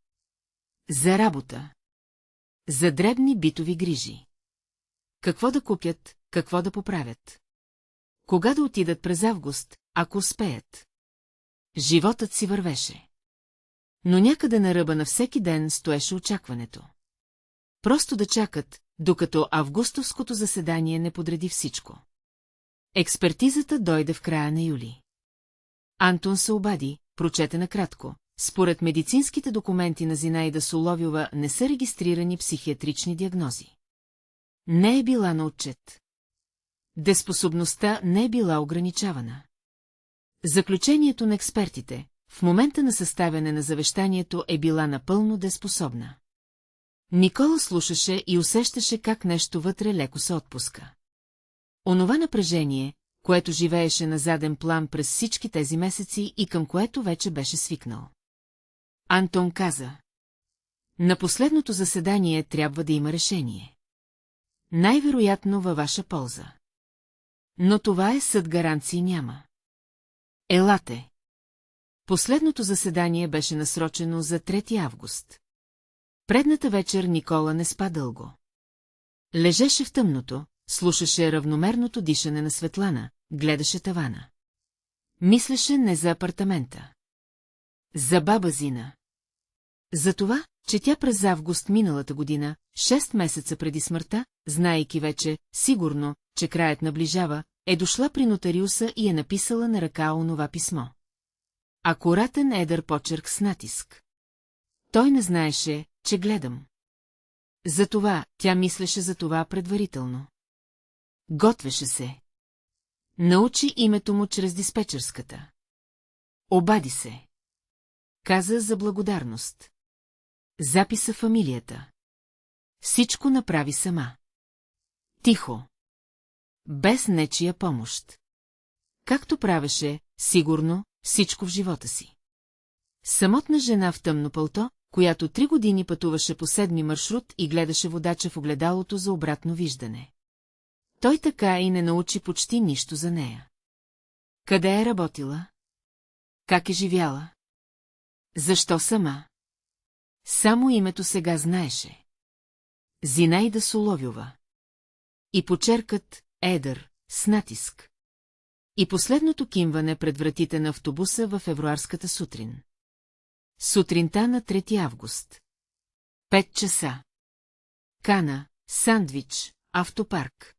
A: За работа. За дребни битови грижи. Какво да купят, какво да поправят. Кога да отидат през август, ако успеят. Животът си вървеше. Но някъде на ръба на всеки ден стоеше очакването. Просто да чакат, докато августовското заседание не подреди всичко. Експертизата дойде в края на юли. Антон се обади, прочете накратко. Според медицинските документи на Зинаида Соловьова не са регистрирани психиатрични диагнози. Не е била на отчет. Дееспособността не е била ограничавана. Заключението на експертите, в момента на съставяне на завещанието е била напълно дееспособна. Никола слушаше и усещаше как нещо вътре леко се отпуска. Онова напрежение, което живееше на заден план през всички тези месеци и към което вече беше свикнал. Антон каза. На последното заседание трябва да има решение. Най-вероятно във ваша полза. Но това е съд, гаранции няма. Елате. Последното заседание беше насрочено за 3 август. Предната вечер Никола не спа дълго. Лежеше в тъмното, слушаше равномерното дишане на Светлана, гледаше тавана. Мислеше не за апартамента. За баба Зина. За това, че тя през август миналата година, 6 месеца преди смъртта, знаейки вече, сигурно, че краят наближава, е дошла при нотариуса и е написала на ръка онова писмо. Акуратен едър почерк с натиск. Той не знаеше, че гледам. Затова тя мислеше за това предварително. Готвеше се. Научи името му чрез диспетчерската. Обади се. Каза за благодарност. Записа фамилията. Всичко направи сама. Тихо. Без нечия помощ. Както правеше, сигурно, всичко в живота си. Самотна жена в тъмно пълто, която 3 години пътуваше по 7 маршрут и гледаше водача в огледалото за обратно виждане. Той така и не научи почти нищо за нея. Къде е работила? Как е живяла? Защо сама? Само името сега знаеше. Зинаида Соловйова. И почеркът едър, с натиск. И последното кимване пред вратите на автобуса във февруарската сутрин. Сутринта на 3 август. 5 часа. Кана, сандвич, автопарк.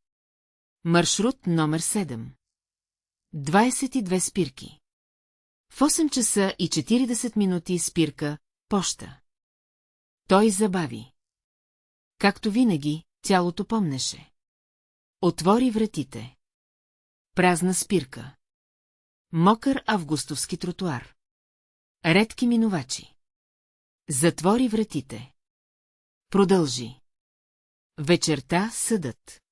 A: Маршрут номер 7. 22 спирки. В 8 часа и 40 минути спирка, поща. Той забави. Както винаги, тялото помнеше. Отвори вратите. Празна спирка. Мокър августовски тротуар. Редки минувачи. Затвори вратите. Продължи. Вечерта съдът.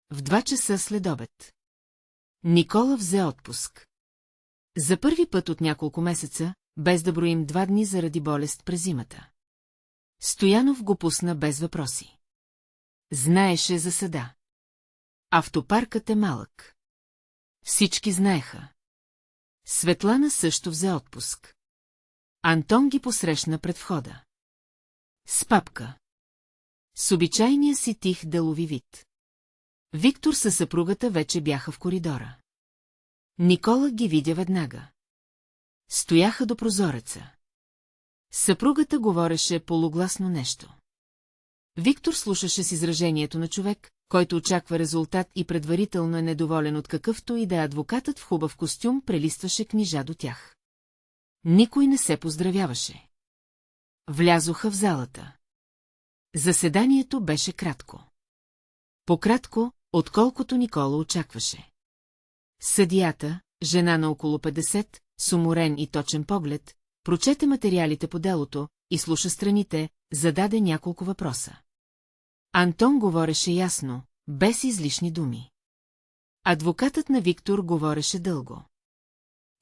A: В 2 часа след обед. Никола взе отпуск. За първи път от няколко месеца, без да броим 2 дни заради болест през зимата. Стоянов го пусна без въпроси. Знаеше за съда. Автопаркът е малък. Всички знаеха. Светлана също взе отпуск. Антон ги посрещна пред входа. С папка. С обичайния си тих делови вид. Виктор със съпругата вече бяха в коридора. Никола ги видя веднага. Стояха до прозореца. Съпругата говореше полугласно нещо. Виктор слушаше с изражението на човек, който очаква резултат и предварително е недоволен от какъвто и да е адвокатът в хубав костюм прелистваше книжа до тях. Никой не се поздравяваше. Влязоха в залата. Заседанието беше кратко. По-кратко, отколкото Никола очакваше. Съдията, жена на около 50, с уморен и точен поглед, прочете материалите по делото, изслуша страните, зададе няколко въпроса. Антон говореше ясно, без излишни думи. Адвокатът на Виктор говореше дълго.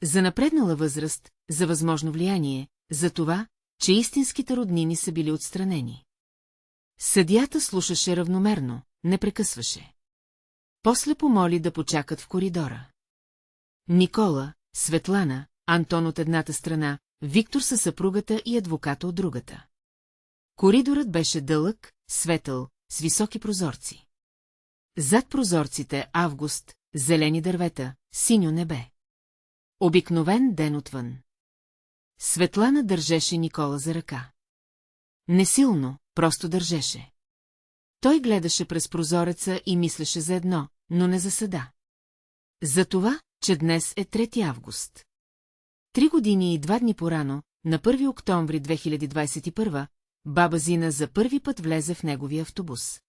A: За напреднала възраст, за възможно влияние, за това, че истинските роднини са били отстранени. Съдията слушаше равномерно, не прекъсваше. После помоли да почакат в коридора. Никола, Светлана, Антон от едната страна, Виктор със съпругата и адвоката от другата. Коридорът беше дълъг, светъл, с високи прозорци. Зад прозорците август, зелени дървета, синьо небе. Обикновен ден отвън. Светлана държеше Никола за ръка. Несилно, просто държеше. Той гледаше през прозореца и мислеше за едно, но не за съда. За това, че днес е 3 август. 3 години и 2 дни порано, на 1 октомври 2021, баба Зина за първи път влезе в неговия автобус.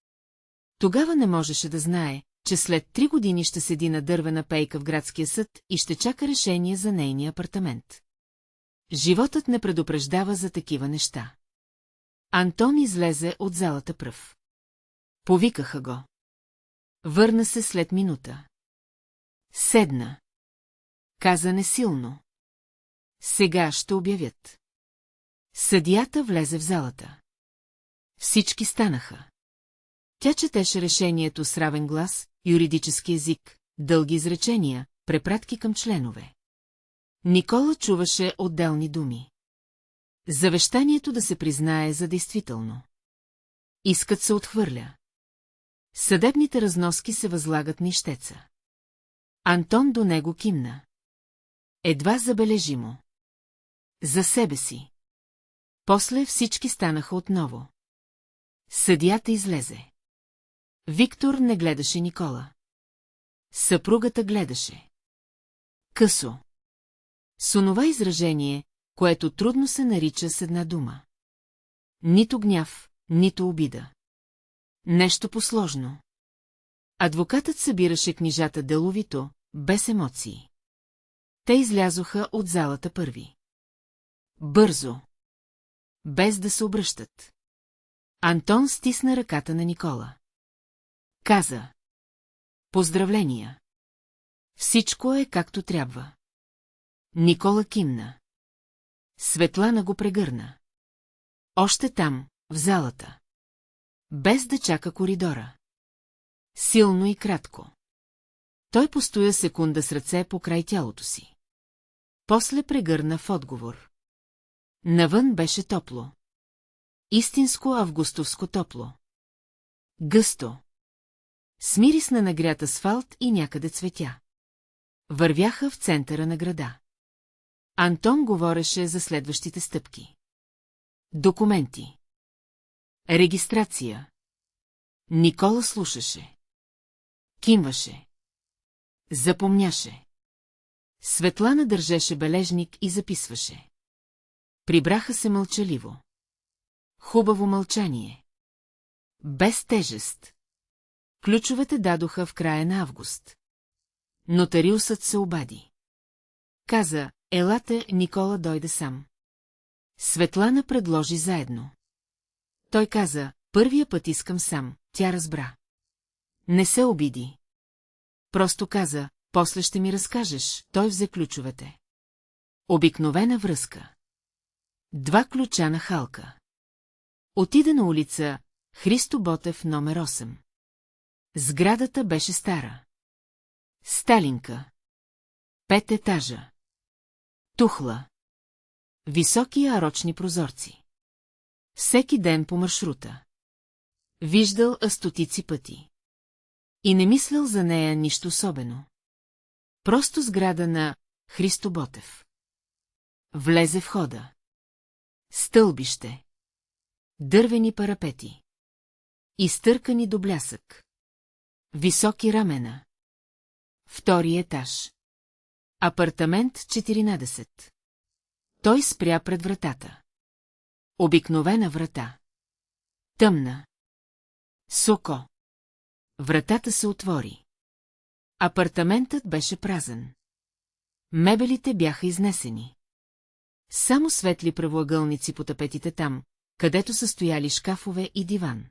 A: Тогава не можеше да знае, че след 3 години ще седи на дървена пейка в градския съд и ще чака решение за нейния апартамент. Животът не предупреждава за такива неща. Антон излезе от залата пръв. Повикаха го. Върна се след минута. Седна. Каза несилно. Сега ще обявят. Съдията влезе в залата. Всички станаха. Тя четеше решението с равен глас, юридически език, дълги изречения, препратки към членове. Никола чуваше отделни думи. Завещанието да се признае за действително. Искът се отхвърля. Съдебните разноски се възлагат на ищеца. Антон до него кимна. Едва забележимо. За себе си. После всички станаха отново. Съдията излезе. Виктор не гледаше Никола. Съпругата гледаше. Късо. С онова изражение, което трудно се нарича с една дума. Нито гняв, нито обида. Нещо посложно. Адвокатът събираше книжата деловито, без емоции. Те излязоха от залата първи. Бързо. Без да се обръщат. Антон стисна ръката на Никола. Каза. Поздравления. Всичко е както трябва. Никола кимна. Светлана го прегърна. Още там, в залата. Без да чака коридора. Силно и кратко. Той постоя секунда с ръце покрай тялото си. После прегърна в отговор. Навън беше топло. Истинско августовско топло. Гъсто. С мирис на нагрят асфалт и някъде цветя. Вървяха в центъра на града. Антон говореше за следващите стъпки. Документи. Регистрация. Никола слушаше. Кимваше. Запомняше. Светлана държеше бележник и записваше. Прибраха се мълчаливо. Хубаво мълчание. Без тежест. Ключовете дадоха в края на август. Нотариусът се обади. Каза, елате, Никола дойде сам. Светлана предложи заедно. Той каза, първия път искам сам, тя разбра. Не се обиди. Просто каза, после ще ми разкажеш, той взе ключовете. Обикновена връзка. 2 ключа на Халка. Отида на улица Христо Ботев номер 8. Сградата беше стара. Сталинка. 5 етажа. Тухла. Високи арочни прозорци. Всеки ден по маршрута. Виждал стотици пъти. И не мислял за нея нищо особено. Просто сграда на Христо Ботев. Влезе в хода. Стълбище. Дървени парапети. Изтъркани до блясък. Високи рамена. 2 етаж. Апартамент 14. Той спря пред вратата. Обикновена врата. Тъмна. Соко. Вратата се отвори. Апартаментът беше празен. Мебелите бяха изнесени. Само светли правоъгълници по тапетите там, където са стояли шкафове и диван.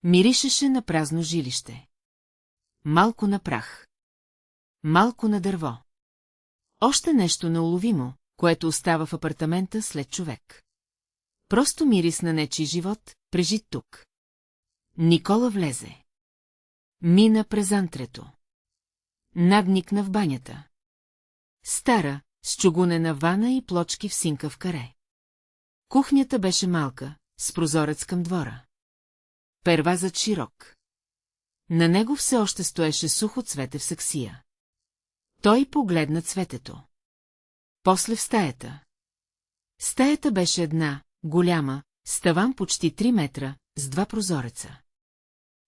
A: Миришеше на празно жилище. Малко на прах. Малко на дърво. Още нещо неуловимо, което остава в апартамента след човек. Просто мирис на нечий живот, прежит тук. Никола влезе. Мина през антрето. Надникна в банята. Стара, с чугунена вана и плочки в синка в каре. Кухнята беше малка, с прозорец към двора. Первазът широк. На него все още стоеше сухо цвете в саксия. Той погледна цветето. После в стаята. Стаята беше една, голяма, с таван почти 3 метра, с 2 прозореца.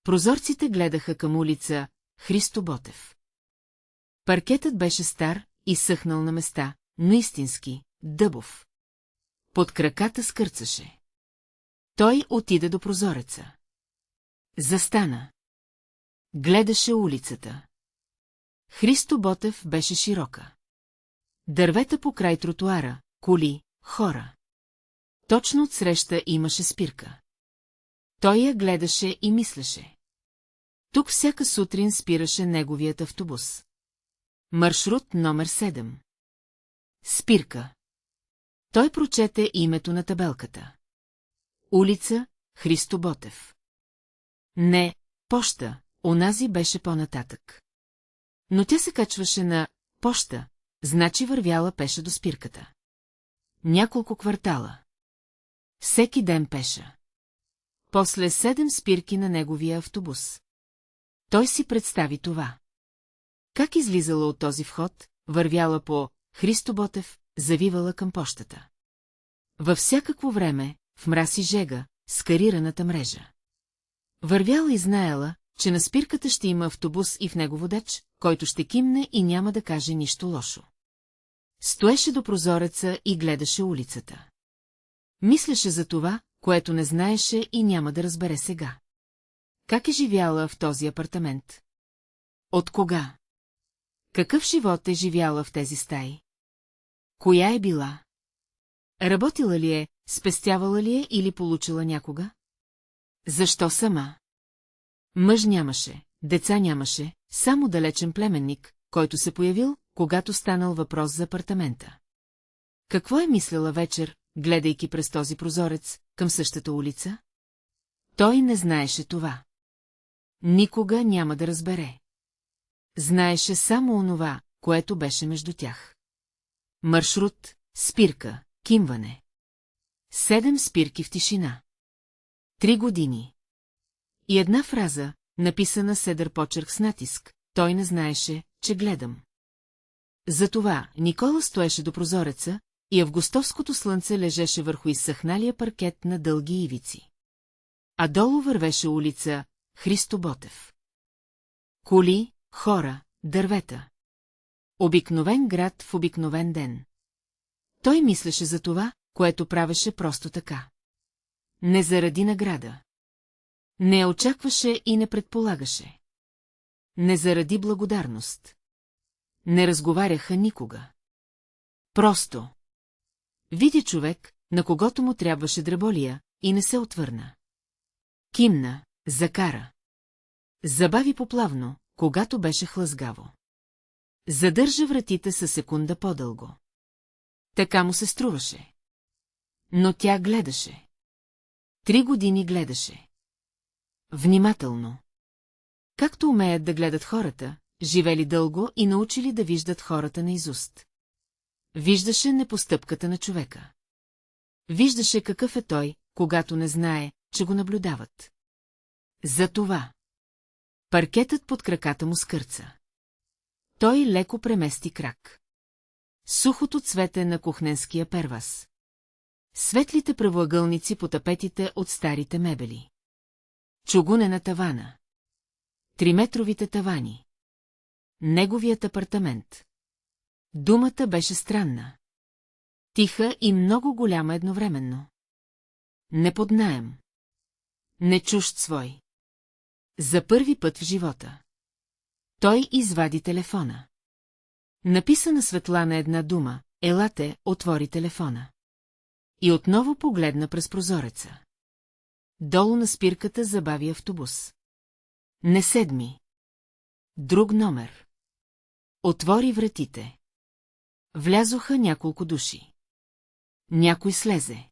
A: Прозорците гледаха към улица Христо Ботев. Паркетът беше стар и съхнал на места, но истински, дъбов. Под краката скърцаше. Той отида до прозореца. Застана. Гледаше улицата. Христо Ботев беше широка. Дървета по край тротуара, коли, хора. Точно отсреща имаше спирка. Той я гледаше и мислеше. Тук всяка сутрин спираше неговият автобус. Маршрут номер 7. Спирка. Той прочете името на табелката. Улица Христо Ботев. Не, поща, онази беше по-нататък. Но тя се качваше на поща, значи вървяла пеша до спирката. Няколко квартала. Всеки ден пеша. После 7 спирки на неговия автобус. Той си представи това. Как излизала от този вход, вървяла по Христо Ботев, завивала към пощата. Във всякакво време, в мраз и жега, с карираната мрежа. Вървяла и знаела, че на спирката ще има автобус и в него водач, който ще кимне и няма да каже нищо лошо. Стоеше до прозореца и гледаше улицата. Мислеше за това, което не знаеше и няма да разбере сега. Как е живяла в този апартамент? От кога? Какъв живот е живяла в тези стаи? Коя е била? Работила ли е, спестявала ли е или получила някога? Защо сама? Мъж нямаше, деца нямаше, само далечен племенник, който се появил, когато станал въпрос за апартамента. Какво е мислила вечер, гледайки през този прозорец, към същата улица? Той не знаеше това. Никога няма да разбере. Знаеше само онова, което беше между тях. Маршрут, спирка, кимване. 7 спирки в тишина. 3 години. И една фраза, написана седър почерк с натиск, той не знаеше, че гледам. Затова Никола стоеше до прозореца и августовското слънце лежеше върху изсъхналия паркет на дълги ивици. А долу вървеше улица Христо Ботев. Коли, хора, дървета. Обикновен град в обикновен ден. Той мислеше за това, което правеше просто така. Не заради награда. Не я очакваше и не предполагаше. Не заради благодарност. Не разговаряха никога. Просто. Види човек, на когото му трябваше дреболия, и не се отвърна. Кимна, закара. Забави поплавно, когато беше хлъзгаво. Задържа вратите със секунда по-дълго. Така му се струваше. Но тя гледаше. 3 години гледаше. Внимателно. Както умеят да гледат хората, живели дълго и научили да виждат хората наизуст. Виждаше непостъпката на човека. Виждаше какъв е той, когато не знае, че го наблюдават. Затова. Паркетът под краката му скърца. Той леко премести крак. Сухото цвете на кухненския первас. Светлите правоъгълници по тапетите от старите мебели. Чугунена на тавана. 3-метровите тавани. Неговият апартамент. Думата беше странна. Тиха и много голяма едновременно. Не под наем. Не чужд свой. За първи път в живота. Той извади телефона. Написа на Светлана една дума: елате, отвори телефона. И отново погледна през прозореца. Долу на спирката забави автобус. Не 7. Друг номер. Отвори вратите. Влязоха няколко души. Някой слезе.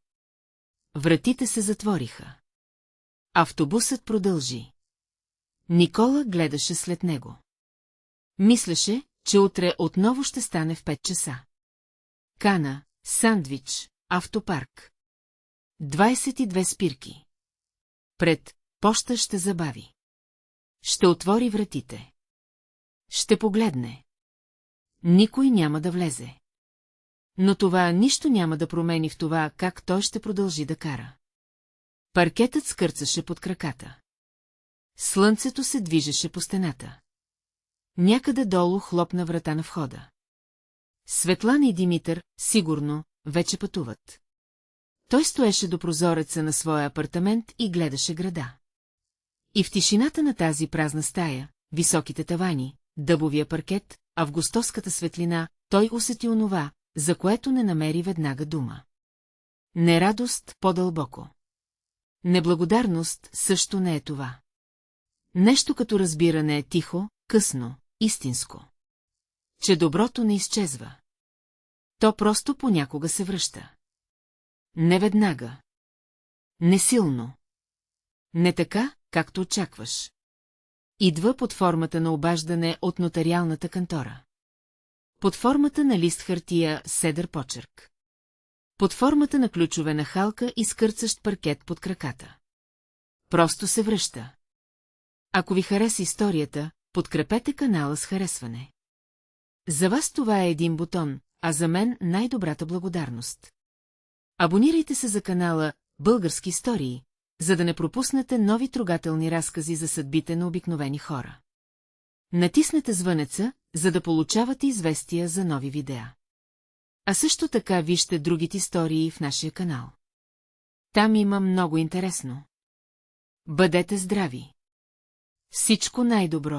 A: Вратите се затвориха. Автобусът продължи. Никола гледаше след него. Мислеше, че утре отново ще стане в 5 часа. Кана, сандвич, автопарк. 22 спирки. Пред поща ще забави. Ще отвори вратите. Ще погледне. Никой няма да влезе. Но това нищо няма да промени в това, как той ще продължи да кара. Паркетът скърцаше под краката. Слънцето се движеше по стената. Някъде долу хлопна врата на входа. Светлана и Димитър, сигурно, вече пътуват. Той стоеше до прозореца на своя апартамент и гледаше града. И в тишината на тази празна стая, високите тавани, дъбовия паркет, августовската светлина, той усети онова, за което не намери веднага дума. Нерадост по-дълбоко. Неблагодарност също не е това. Нещо като разбиране е тихо, късно, истинско. Че доброто не изчезва. То просто понякога се връща. Не веднага. Не силно. Не така, както очакваш. Идва под формата на обаждане от нотариалната кантора. Под формата на лист хартия с седър почерк. Под формата на ключове на халка и скърцащ паркет под краката. Просто се връща. Ако ви хареса историята, подкрепете канала с харесване. За вас това е един бутон, а за мен най-добрата благодарност. Абонирайте се за канала Български истории, за да не пропуснете нови трогателни разкази за съдбите на обикновени хора. Натиснете звънеца, за да получавате известия за нови видеа. А също така вижте другите истории в нашия канал. Там има много интересно. Бъдете здрави! Всичко най-добро!